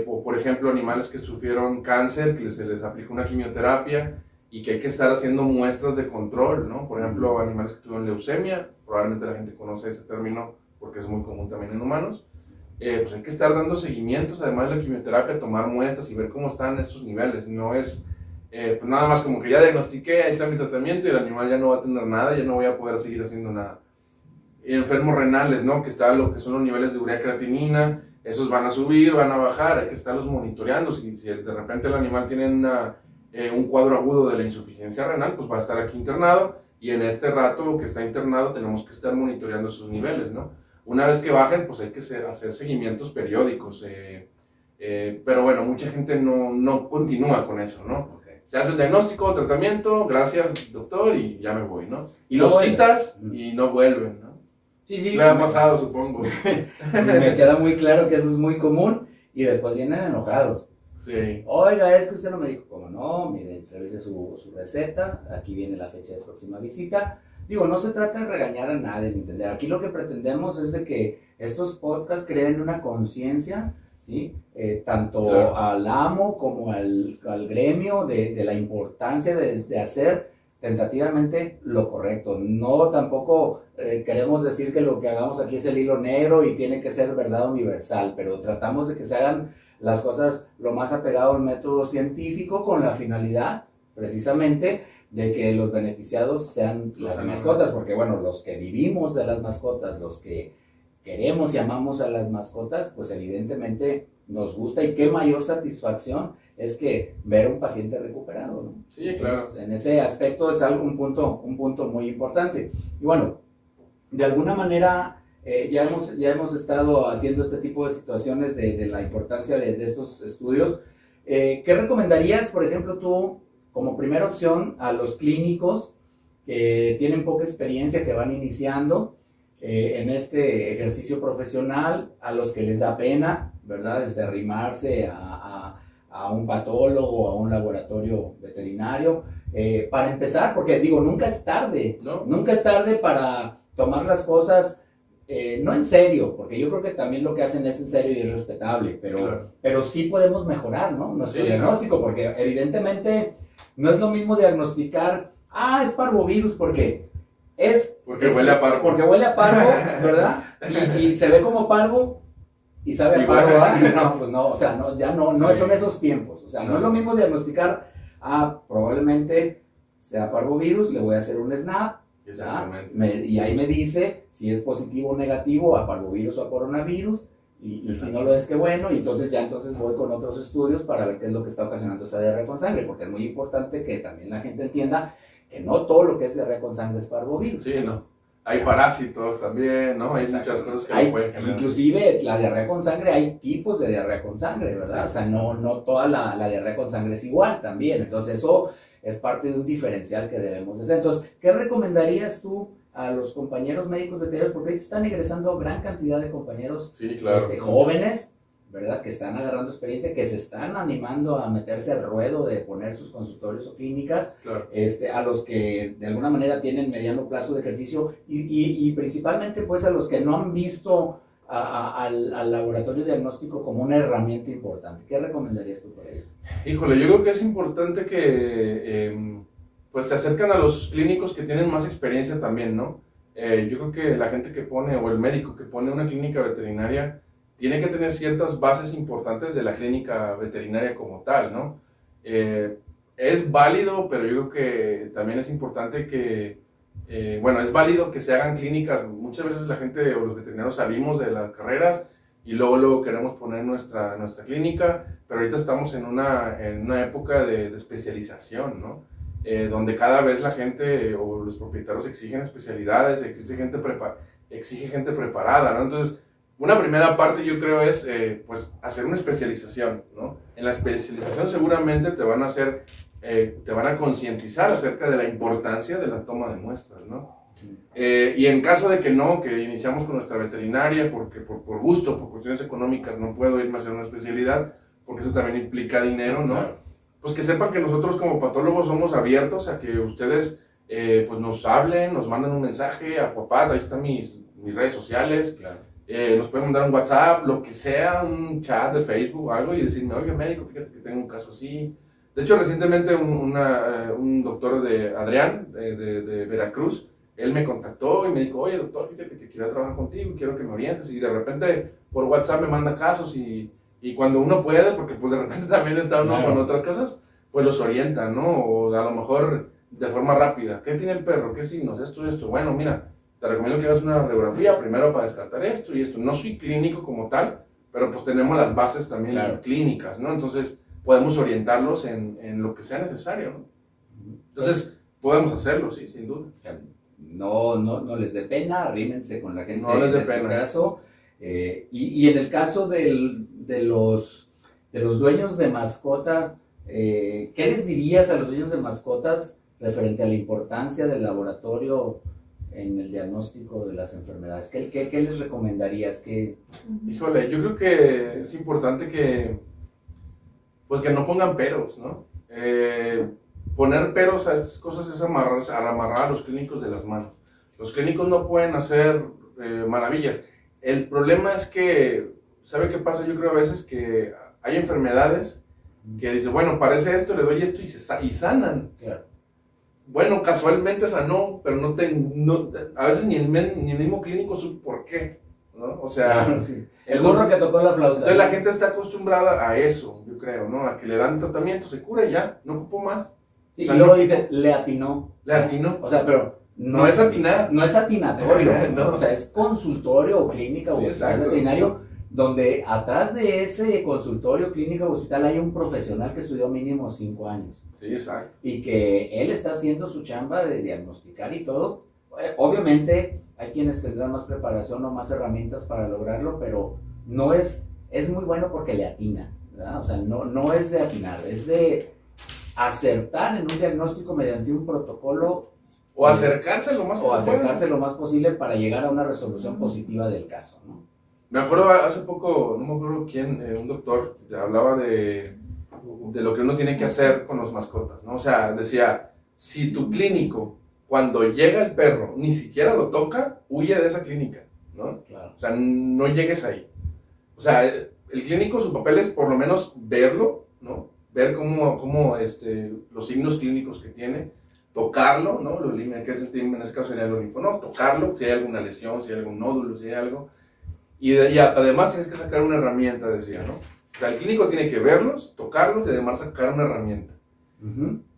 Por ejemplo, animales que sufrieron cáncer, que se les aplica una quimioterapia y que hay que estar haciendo muestras de control, ¿no? Por ejemplo, animales que tuvieron leucemia, probablemente la gente conoce ese término porque es muy común también en humanos, pues hay que estar dando seguimientos, además de la quimioterapia, tomar muestras y ver cómo están esos niveles. No es pues nada más como que ya diagnostiqué, ahí está mi tratamiento y el animal ya no va a tener nada, ya no voy a poder seguir haciendo nada. Y enfermos renales, ¿no? Que está lo que son los niveles de urea creatinina, esos van a subir, van a bajar, hay que estarlos monitoreando. Si de repente el animal tiene un cuadro agudo de la insuficiencia renal, pues va a estar aquí internado y en este rato que está internado tenemos que estar monitoreando sus niveles, ¿no? Una vez que bajen, pues hay que hacer seguimientos periódicos, pero bueno, mucha gente no continúa con eso, ¿no? Se hace el diagnóstico, tratamiento, gracias doctor y ya me voy, ¿no? Y los citas y no vuelven, ¿no? Sí. Le ha pasado, supongo. Me queda muy claro que eso es muy común y después vienen enojados. Sí. Oiga, es que usted no me dijo. ¿Cómo no? Mire, revise su receta, aquí viene la fecha de próxima visita. Digo, no se trata de regañar a nadie, ni entender. Aquí lo que pretendemos es de que estos podcasts creen una conciencia, ¿sí? Tanto claro, al amo como al gremio de la importancia de hacer tentativamente lo correcto. No tampoco queremos decir que lo que hagamos aquí es el hilo negro y tiene que ser verdad universal, pero tratamos de que se hagan las cosas lo más apegado al método científico con la finalidad precisamente de que los beneficiados sean las mascotas, porque bueno, los que vivimos de las mascotas, los que queremos y amamos a las mascotas, pues evidentemente nos gusta y qué mayor satisfacción es que ver a un paciente recuperado, ¿no? Sí, claro. Entonces, en ese aspecto es un punto muy importante. Y bueno, de alguna manera ya hemos estado haciendo este tipo de situaciones de la importancia de estos estudios. ¿Qué recomendarías, por ejemplo, tú como primera opción a los clínicos que tienen poca experiencia, que van iniciando en este ejercicio profesional, a los que les da pena, ¿verdad? Arrimarse a a un patólogo, a un laboratorio veterinario, para empezar, porque digo, nunca es tarde, ¿no? Nunca es tarde para tomar las cosas, no en serio, porque yo creo que también lo que hacen es en serio y es respetable, pero sí podemos mejorar, ¿no? Nuestro diagnóstico, porque evidentemente no es lo mismo diagnosticar, es parvovirus, porque huele a parvo. Porque huele a parvo, ¿verdad? Y se ve como parvo y sabe a parvo, ¿verdad? No, pues no, o sea, no, ya no son esos tiempos. O sea, no es lo mismo diagnosticar, probablemente sea parvovirus, le voy a hacer un snap, y ahí me dice si es positivo o negativo a parvovirus o a coronavirus, y si no lo es, qué bueno, y entonces voy con otros estudios para ver qué es lo que está ocasionando esta diarrea con sangre, porque es muy importante que también la gente entienda que no todo lo que es diarrea con sangre es parvovirus. Sí, no. Hay parásitos también, ¿no? Hay muchas cosas que lo pueden generar. Inclusive la diarrea con sangre, hay tipos de diarrea con sangre, ¿verdad? O sea, no toda la diarrea con sangre es igual también. Entonces eso es parte de un diferencial que debemos de hacer. Entonces, ¿qué recomendarías tú a los compañeros médicos veterinarios? Porque ahorita están ingresando gran cantidad de compañeros jóvenes, ¿verdad? Que están agarrando experiencia, que se están animando a meterse al ruedo de poner sus consultorios o clínicas, a los que de alguna manera tienen mediano plazo de ejercicio y principalmente pues a los que no han visto al laboratorio diagnóstico como una herramienta importante. ¿Qué recomendarías tú por ello? Híjole, yo creo que es importante que pues se acercan a los clínicos que tienen más experiencia también, ¿no? Yo creo que la gente que pone, o el médico que pone una clínica veterinaria, tiene que tener ciertas bases importantes de la clínica veterinaria como tal, ¿no? Es válido, pero yo creo que también es importante que, es válido que se hagan clínicas. Muchas veces la gente o los veterinarios salimos de las carreras y luego queremos poner nuestra clínica, pero ahorita estamos en una época de especialización, ¿no? Donde cada vez la gente o los propietarios exigen especialidades, exige gente preparada, ¿no? Entonces, una primera parte yo creo es pues hacer una especialización, ¿no? En la especialización seguramente te van a concientizar acerca de la importancia de la toma de muestras, ¿no? Y en caso de que iniciamos con nuestra veterinaria porque por gusto, por cuestiones económicas no puedo irme a hacer una especialidad, porque eso también implica dinero, ¿no? Claro. Pues que sepan que nosotros como patólogos somos abiertos a que ustedes pues nos hablen, nos manden un mensaje a Popat, ahí están mis redes sociales. Claro. Nos pueden mandar un WhatsApp, lo que sea, un chat de Facebook o algo y decirme, oye médico, fíjate que tengo un caso así. De hecho, recientemente un doctor de Adrián, de Veracruz, él me contactó y me dijo, oye doctor, fíjate que quiero trabajar contigo y quiero que me orientes. Y de repente por WhatsApp me manda casos y cuando uno puede, porque pues de repente también está uno con otras cosas, pues los orienta, ¿no? O a lo mejor de forma rápida. ¿Qué tiene el perro? ¿Qué signos? Esto. Bueno, mira, te recomiendo que hagas una radiografía primero para descartar esto y esto. No soy clínico como tal, pero pues tenemos las bases también clínicas, ¿no? Entonces podemos orientarlos en lo que sea necesario, ¿no? Entonces podemos hacerlo, sí, sin duda. No les dé pena, arrímense con la gente. No les dé pena. Caso. Y en el caso de los dueños de mascota, ¿qué les dirías a los dueños de mascotas referente a la importancia del laboratorio en el diagnóstico de las enfermedades? ¿Qué les recomendarías? Híjole, yo creo que es importante que no pongan peros, ¿no? Poner peros a estas cosas es amarrar a los clínicos de las manos. Los clínicos no pueden hacer maravillas. El problema es que, ¿sabe qué pasa? Yo creo a veces que hay enfermedades que dicen, bueno, parece esto, le doy esto y sanan. Claro. Bueno, casualmente sanó, pero a veces ni el mismo clínico supo por qué, ¿no? O sea, claro, sí. El burro que tocó la flauta. Entonces la gente está acostumbrada a eso, yo creo, ¿no? A que le dan tratamiento, se cura y ya, no ocupó más. Sí, y luego dicen, le atinó. Le atinó. O sea, pero no es atinar. No es atinatorio, ¿no? O sea, es consultorio o clínica o hospital veterinario, donde atrás de ese consultorio, clínica o hospital hay un profesional que estudió mínimo 5 años. Sí, exacto. Y que él está haciendo su chamba de diagnosticar y todo. Obviamente hay quienes tendrán más preparación o más herramientas para lograrlo, pero no es muy bueno porque le atina, ¿verdad? O sea, no es de atinar, es de acertar en un diagnóstico mediante un protocolo. O acercarse lo más posible. O acercarse lo más posible para llegar a una resolución positiva del caso, ¿no? Me acuerdo hace poco, no me acuerdo quién, un doctor hablaba de de lo que uno tiene que hacer con las mascotas, ¿no? O sea, decía, si tu clínico, cuando llega el perro, ni siquiera lo toca, huye de esa clínica, ¿no? Claro. O sea, no llegues ahí. O sea, el clínico, su papel es por lo menos verlo, ¿no? Ver cómo los signos clínicos que tiene, tocarlo, ¿no? Que es en este caso sería el linfonodo, tocarlo, si hay alguna lesión, si hay algún nódulo, si hay algo. Y además tienes que sacar una herramienta, decía, ¿no? O sea, el clínico tiene que verlos, tocarlos y además sacar una herramienta.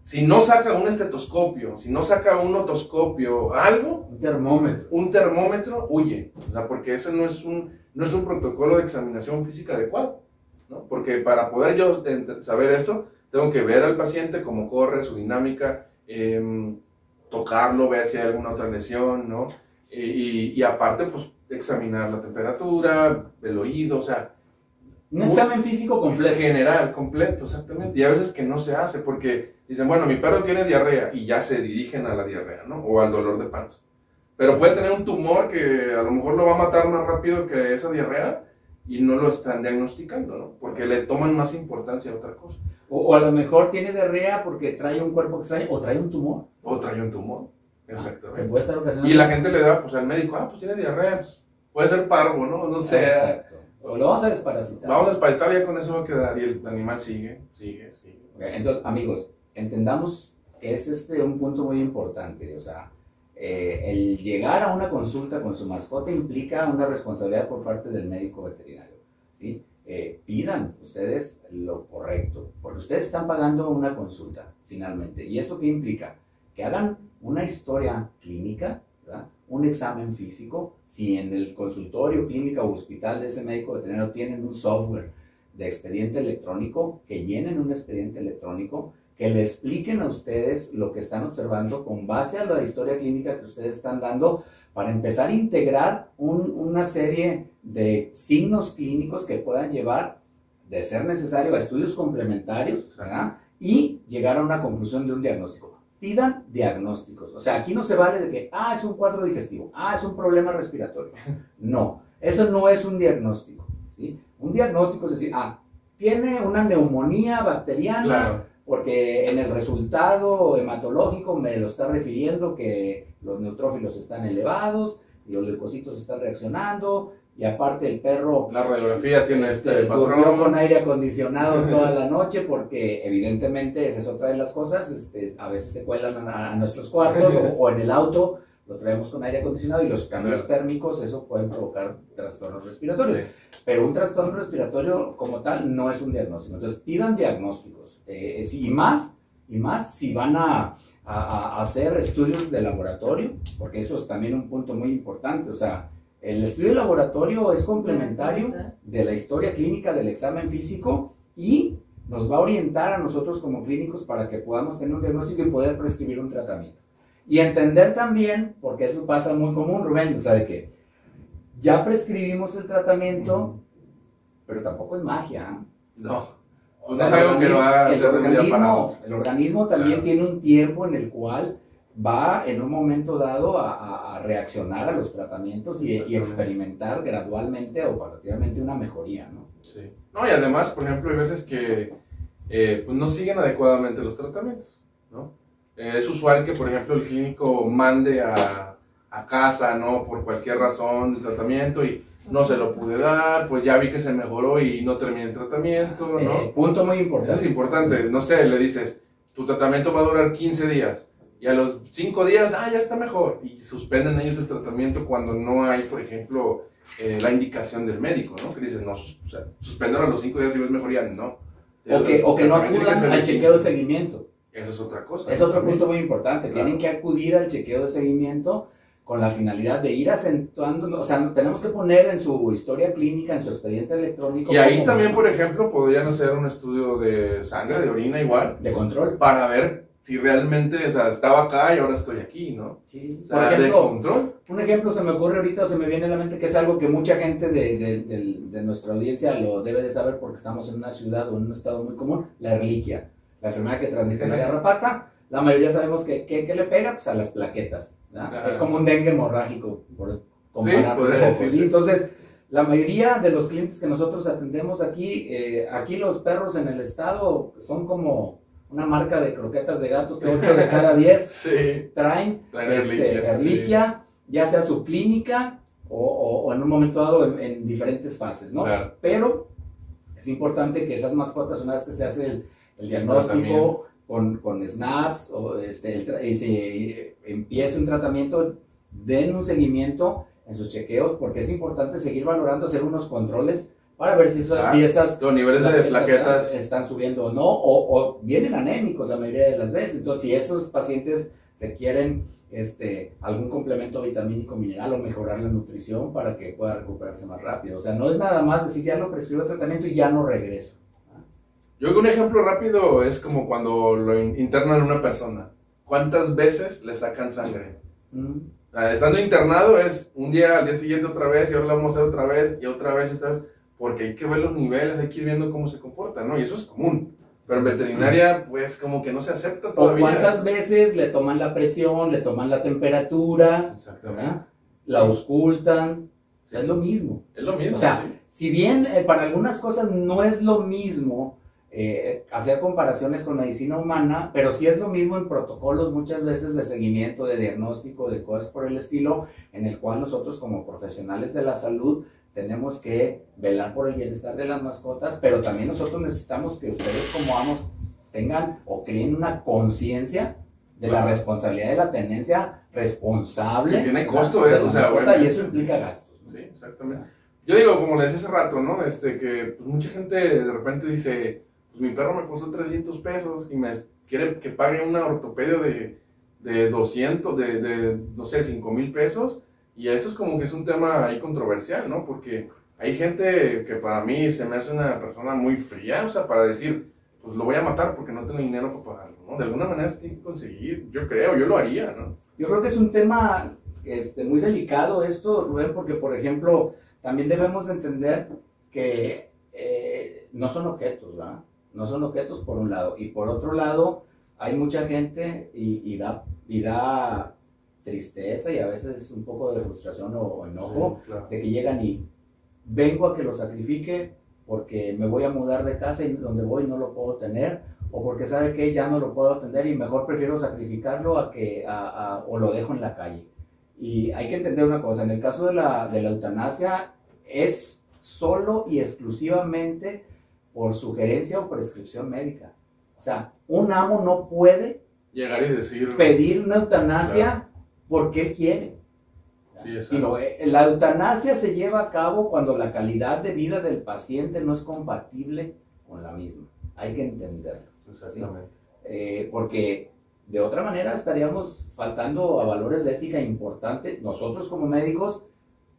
Si no saca un estetoscopio, si no saca un otoscopio, algo... Un termómetro, huye. O sea, porque ese no es un protocolo de examinación física adecuado, ¿no? Porque para poder yo saber esto, tengo que ver al paciente cómo corre, su dinámica, tocarlo, ver si hay alguna otra lesión, ¿no? Y aparte, pues, examinar la temperatura, el oído, o sea... Un examen físico completo. General, completo, exactamente. Y a veces que no se hace porque dicen, bueno, mi perro tiene diarrea y ya se dirigen a la diarrea, ¿no? O al dolor de panza. Pero puede tener un tumor que a lo mejor lo va a matar más rápido que esa diarrea y no lo están diagnosticando, ¿no? Porque le toman más importancia a otra cosa. O a lo mejor tiene diarrea porque trae un cuerpo extraño o trae un tumor. O trae un tumor, exactamente. Que puede estar ocasionando. Y la gente le da, pues al médico, pues tiene diarrea, pues, puede ser parvo, ¿no? No sé. Exacto. O lo vamos a desparasitar. Vamos a desparasitar, ya con eso va a quedar y el animal sigue. Entonces, amigos, entendamos que es un punto muy importante. O sea, el llegar a una consulta con su mascota implica una responsabilidad por parte del médico veterinario, ¿sí? Pidan ustedes lo correcto, porque ustedes están pagando una consulta, finalmente. ¿Y eso qué implica? Que hagan una historia clínica, ¿verdad? Un examen físico, si en el consultorio, clínica o hospital de ese médico veterinario tienen un software de expediente electrónico, que llenen un expediente electrónico, que le expliquen a ustedes lo que están observando con base a la historia clínica que ustedes están dando, para empezar a integrar una serie de signos clínicos que puedan llevar, de ser necesario, a estudios complementarios, ¿verdad? Y llegar a una conclusión de un diagnóstico. Pidan diagnósticos. O sea, aquí no se vale de que, es un cuadro digestivo, es un problema respiratorio. No, eso no es un diagnóstico, ¿sí? Un diagnóstico es decir, tiene una neumonía bacteriana, claro, porque en el resultado hematológico me lo está refiriendo que los neutrófilos están elevados, y los leucocitos están reaccionando, y aparte el perro... La radiografía tiene durmió con aire acondicionado toda la noche, porque evidentemente esa es otra de las cosas, a veces se cuelan a nuestros cuartos, o en el auto lo traemos con aire acondicionado, y los cambios térmicos, eso pueden provocar trastornos respiratorios. Pero un trastorno respiratorio como tal no es un diagnóstico. Entonces pidan diagnósticos, y más si van a hacer estudios de laboratorio, porque eso es también un punto muy importante. O sea, el estudio de laboratorio es complementario de la historia clínica del examen físico y nos va a orientar a nosotros como clínicos para que podamos tener un diagnóstico y poder prescribir un tratamiento. Y entender también, porque eso pasa muy común, Rubén, o sea, de que ya prescribimos el tratamiento, pero tampoco es magia. No. O sea, es algo que va a hacer de un día para otro. El organismo también tiene un tiempo en el cual va en un momento dado a reaccionar a los tratamientos y experimentar gradualmente o paulatinamente una mejoría, ¿no? Sí. No, y además, por ejemplo, hay veces que pues no siguen adecuadamente los tratamientos, ¿no? Es usual que, por ejemplo, el clínico mande a casa, ¿no? Por cualquier razón el tratamiento y no se lo pude dar, pues ya vi que se mejoró y no terminé el tratamiento, ¿no? Punto muy importante. Es importante, no sé, le dices, tu tratamiento va a durar 15 días. Y a los 5 días, ya está mejor. Y suspenden ellos el tratamiento cuando no hay, por ejemplo, la indicación del médico, ¿no? Que dicen, no, o sea, suspender a los 5 días y ves mejoría, no. O que no acudan al chequeo de seguimiento. Esa es otra cosa. Es otro punto muy importante. Claro. Tienen que acudir al chequeo de seguimiento con la finalidad de ir acentuando, o sea, tenemos que poner en su historia clínica, en su expediente electrónico. Y ahí también, por ejemplo, podrían hacer un estudio de sangre, de orina igual. De control. Para ver si realmente, o sea, estaba acá y ahora estoy aquí, ¿no? Sí. O sea, por ejemplo, de control. Un ejemplo se me ocurre ahorita, o se me viene a la mente, que es algo que mucha gente de nuestra audiencia lo debe de saber porque estamos en una ciudad o en un estado muy común, la Ehrlichia, la enfermedad que transmite la garrapata. La mayoría sabemos que le pega, pues, a las plaquetas, ¿no? Es como un dengue hemorrágico, por compararlo. Sí, ¿sí? Entonces, la mayoría de los clientes que nosotros atendemos aquí, aquí los perros en el estado son como una marca de croquetas de gatos que 8 de cada 10 Sí. traen Erliquia, ya sea su clínica o en un momento dado en diferentes fases, ¿no? Claro. Pero es importante que esas mascotas, una vez que se hace el diagnóstico con snaps y se empiece un tratamiento, den un seguimiento en sus chequeos, porque es importante seguir valorando, hacer unos controles para ver si esas los niveles de plaquetas están subiendo o no, o vienen anémicos la mayoría de las veces. Entonces, si esos pacientes requieren algún complemento vitamínico mineral o mejorar la nutrición para que pueda recuperarse más rápido. O sea, no es nada más decir ya lo prescribió tratamiento y ya no regreso. Yo creo que un ejemplo rápido es como cuando lo internan a una persona. ¿Cuántas veces le sacan sangre? Estando internado es un día, al día siguiente otra vez, y ahora lo vamos a hacer otra vez, y otra vez, y otra vez, porque hay que ver los niveles, hay que ir viendo cómo se comporta, ¿no? Y eso es común. Pero en veterinaria, pues, como que no se acepta todavía. O cuántas veces le toman la presión, le toman la temperatura. Exactamente. ¿Verdad? La auscultan. O sea, es lo mismo. Es lo mismo, O sea, sí. si bien para algunas cosas no es lo mismo hacer comparaciones con medicina humana, pero sí es lo mismo en protocolos muchas veces de seguimiento, de diagnóstico, de cosas por el estilo, en el cual nosotros como profesionales de la salud tenemos que velar por el bienestar de las mascotas, pero también nosotros necesitamos que ustedes como amos tengan o creen una conciencia de la responsabilidad de la tenencia responsable. Que tiene costo eso, o sea, mascota, y eso implica gastos, ¿no? Sí, exactamente. Yo digo, como le decía hace rato, ¿no? Que pues, mucha gente de repente dice, pues mi perro me costó 300 pesos y me quiere que pague una ortopedia de 200, no sé, 5,000 pesos. Y eso es como que es un tema ahí controversial, ¿no? Porque hay gente que para mí se me hace una persona muy fría, o sea, para decir, pues lo voy a matar porque no tengo dinero para pagarlo, ¿no? De alguna manera se tiene que conseguir, yo creo, yo lo haría, ¿no? Yo creo que es un tema muy delicado esto, Rubén, porque, por ejemplo, también debemos entender que no son objetos, ¿verdad? No son objetos por un lado. Y por otro lado, hay mucha gente y da tristeza y a veces un poco de frustración o enojo, sí, claro, de que llegan y vengo a que lo sacrifique porque me voy a mudar de casa y donde voy no lo puedo tener, o porque sabe que ya no lo puedo atender y mejor prefiero sacrificarlo o lo dejo en la calle. Y hay que entender una cosa, en el caso de la eutanasia es solo y exclusivamente por sugerencia o prescripción médica. O sea, un amo no puede llegar y decir, pedir una eutanasia, claro, porque él quiere. Sí, sino la eutanasia se lleva a cabo cuando la calidad de vida del paciente no es compatible con la misma. Hay que entenderlo. Exactamente. ¿Sí? Porque de otra manera estaríamos faltando a valores de ética importantes, nosotros como médicos,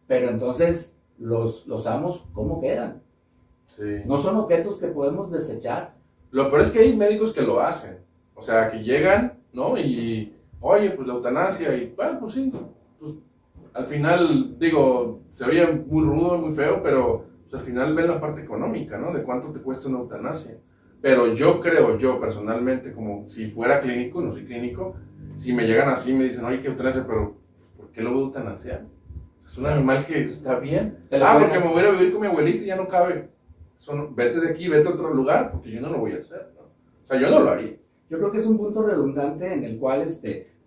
pero entonces los amos, ¿cómo quedan? Sí. No son objetos que podemos desechar. Lo peor es que hay médicos que lo hacen. O sea, que llegan, ¿no? Y, oye, pues la eutanasia, y, bueno, pues sí, pues, al final, digo, se oye muy rudo, muy feo, pero pues, al final ven la parte económica, ¿no? De cuánto te cuesta una eutanasia. Pero yo creo, yo personalmente, como si fuera clínico, no soy clínico, si me llegan así y me dicen, oye, ¿qué eutanasia? Pero, ¿por qué lo voy a eutanasiar? Es un animal que está bien. Porque me voy a vivir con mi abuelita y ya no cabe. Vete de aquí, vete a otro lugar, porque yo no lo voy a hacer, ¿no? O sea, yo no lo haría. Yo creo que es un punto redundante en el cual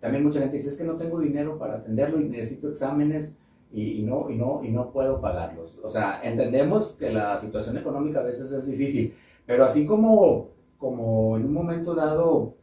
también mucha gente dice, es que no tengo dinero para atenderlo y necesito exámenes y no puedo pagarlos. O sea, entendemos que la situación económica a veces es difícil, pero así como en un momento dado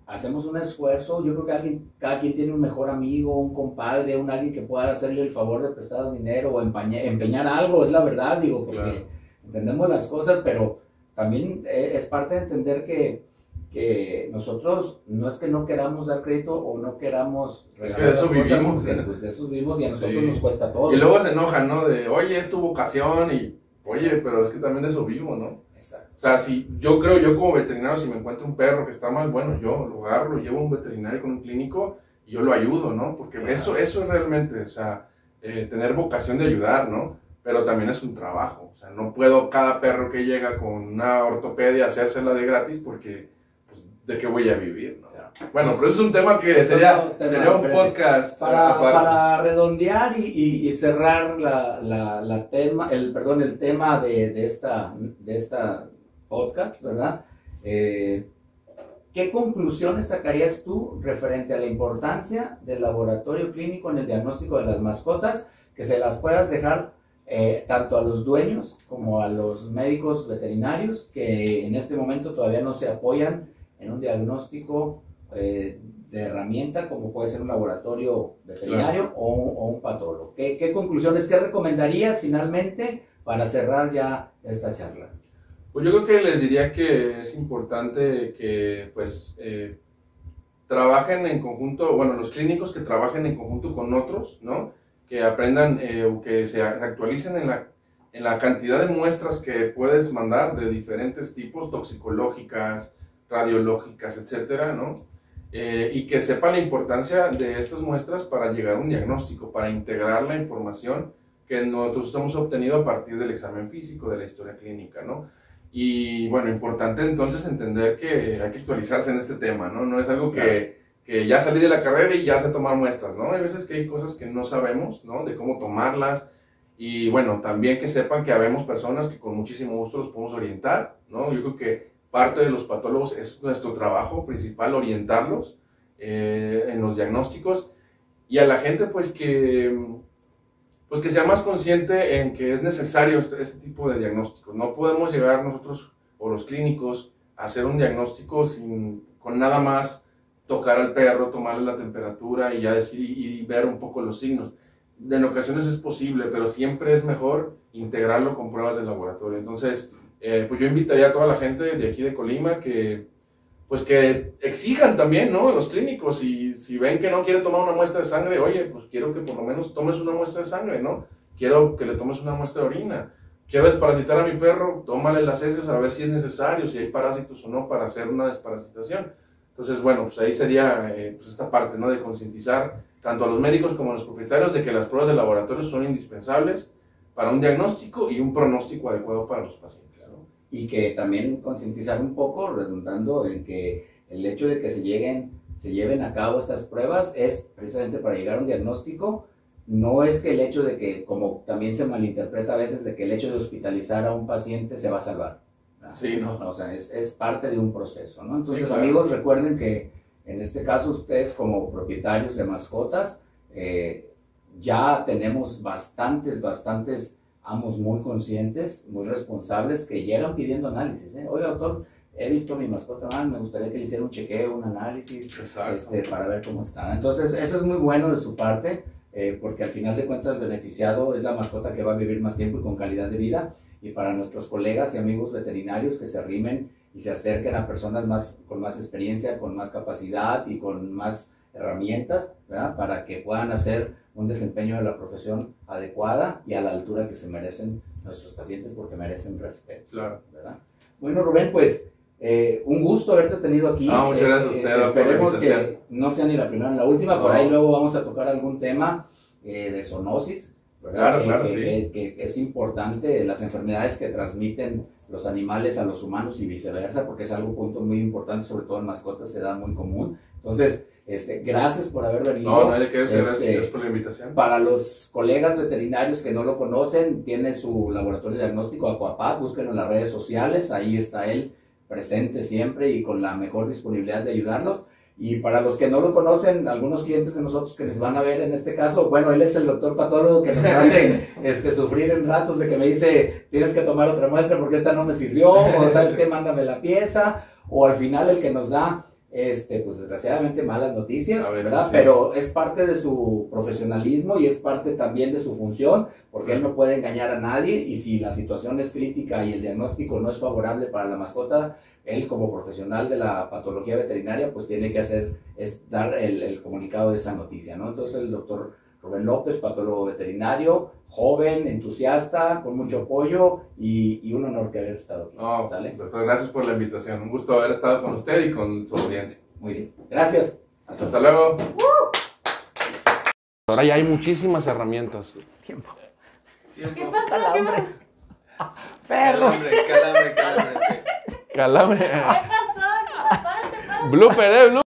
hacemos un esfuerzo, yo creo que cada quien tiene un mejor amigo, un compadre, alguien que pueda hacerle el favor de prestar dinero o empeñar algo, es la verdad, digo, porque claro, entendemos las cosas, pero también es parte de entender que nosotros no es que no queramos dar crédito o no queramos regalar las cosas, vivimos, pues de eso vivimos y a nosotros nos cuesta todo. Y luego se enojan, ¿no? De, oye, es tu vocación y, oye, pero es que también de eso vivo, ¿no? Exacto. O sea, si yo como veterinario, si me encuentro un perro que está mal, bueno, yo lo agarro, lo llevo a un veterinario con un clínico y yo lo ayudo, ¿no? Porque claro, eso es realmente, o sea, tener vocación de ayudar, ¿no? Pero también es un trabajo, o sea, no puedo cada perro que llega con una ortopedia hacérsela de gratis porque, pues, ¿de qué voy a vivir, no? Claro. Bueno, pero es un tema que sería un podcast para redondear y cerrar el tema de esta podcast, ¿verdad? ¿Qué conclusiones sacarías tú referente a la importancia del laboratorio clínico en el diagnóstico de las mascotas, que se las puedas dejar tanto a los dueños como a los médicos veterinarios que en este momento todavía no se apoyan en un diagnóstico de herramienta como puede ser un laboratorio veterinario, claro, o un patólogo? ¿Qué conclusiones, qué recomendarías finalmente para cerrar ya esta charla? Pues yo creo que les diría que es importante que pues trabajen en conjunto, bueno, los clínicos que trabajen en conjunto con otros, ¿no? Que aprendan o que se actualicen en la cantidad de muestras que puedes mandar de diferentes tipos, toxicológicas, radiológicas, etcétera, ¿no? Y que sepan la importancia de estas muestras para llegar a un diagnóstico, para integrar la información que nosotros hemos obtenido a partir del examen físico, de la historia clínica, ¿no? Y bueno, importante entonces entender que hay que actualizarse en este tema, ¿no? No es algo que ya salí de la carrera y ya sé tomar muestras, ¿no? Hay veces que hay cosas que no sabemos, ¿no? De cómo tomarlas. Y bueno, también que sepan que habemos personas que con muchísimo gusto los podemos orientar, ¿no? Yo creo que parte de los patólogos es nuestro trabajo principal, orientarlos en los diagnósticos. Y a la gente, pues que sea más consciente en que es necesario este tipo de diagnósticos. No podemos llegar nosotros o los clínicos a hacer un diagnóstico con nada más tocar al perro, tomarle la temperatura y ya decir y ver un poco los signos. En ocasiones es posible, pero siempre es mejor integrarlo con pruebas de laboratorio. Entonces, pues yo invitaría a toda la gente de aquí de Colima que exijan también, ¿no? Los clínicos, y si ven que no quiere tomar una muestra de sangre, oye, pues quiero que por lo menos tomes una muestra de sangre, ¿no? Quiero que le tomes una muestra de orina. Quiero desparasitar a mi perro, tómale las heces a ver si es necesario, si hay parásitos o no para hacer una desparasitación. Entonces, bueno, pues ahí sería pues esta parte, ¿no? De concientizar tanto a los médicos como a los propietarios de que las pruebas de laboratorio son indispensables para un diagnóstico y un pronóstico adecuado para los pacientes. Y que también concientizar un poco, redundando en que el hecho de que se lleven a cabo estas pruebas es precisamente para llegar a un diagnóstico. No es que el hecho de que, como también se malinterpreta a veces, de que el hecho de hospitalizar a un paciente se va a salvar. Sí, no. O sea, es parte de un proceso, ¿no? Entonces, sí, claro, amigos, recuerden que en este caso ustedes como propietarios de mascotas, ya tenemos bastantes amos muy conscientes, muy responsables, que llegan pidiendo análisis, ¿eh? Oye, doctor, he visto a mi mascota mal, me gustaría que le hiciera un chequeo, un análisis, para ver cómo está. Entonces, eso es muy bueno de su parte, porque al final de cuentas el beneficiado es la mascota que va a vivir más tiempo y con calidad de vida. Y para nuestros colegas y amigos veterinarios que se arrimen y se acerquen a personas con más experiencia, con más capacidad y con más herramientas, ¿verdad? Para que puedan hacer un desempeño de la profesión adecuada y a la altura que se merecen nuestros pacientes, porque merecen respeto. Claro. ¿Verdad? Bueno, Rubén, pues un gusto haberte tenido aquí. Muchas gracias a usted. Esperemos que no sea ni la primera ni la última. No. Por ahí luego vamos a tocar algún tema de zoonosis, ¿verdad? Claro, sí. Que es importante, las enfermedades que transmiten los animales a los humanos y viceversa, porque es algo muy importante, sobre todo en mascotas se da muy común. Entonces, gracias por haber venido. No hay de qué, gracias por la invitación. Para los colegas veterinarios que no lo conocen, tiene su laboratorio de diagnóstico Aquapat, búsquenlo en las redes sociales, ahí está él presente siempre y con la mejor disponibilidad de ayudarlos. Y para los que no lo conocen, algunos clientes de nosotros que les van a ver en este caso, bueno, él es el doctor patólogo que nos hace sufrir en ratos de que me dice, tienes que tomar otra muestra porque esta no me sirvió, o sabes qué, mándame la pieza, o al final el que nos da, pues desgraciadamente malas noticias, ¿verdad? Sí. Pero es parte de su profesionalismo y es parte también de su función, porque él no puede engañar a nadie, y si la situación es crítica y el diagnóstico no es favorable para la mascota, él como profesional de la patología veterinaria, pues tiene que dar el comunicado de esa noticia, ¿no? Entonces el doctor Rubén López, patólogo veterinario, joven, entusiasta, con mucho apoyo y un honor que haber estado aquí. No, ¿sale? Doctor, gracias por la invitación. Un gusto haber estado con usted y con su audiencia. Muy bien. Gracias. Hasta luego. Ahora ya hay muchísimas herramientas. Tiempo. ¿Qué pasó? Calambre. Perro. Calambre. Calambre. ¿Qué pasó? Párate. Blooper, blooper.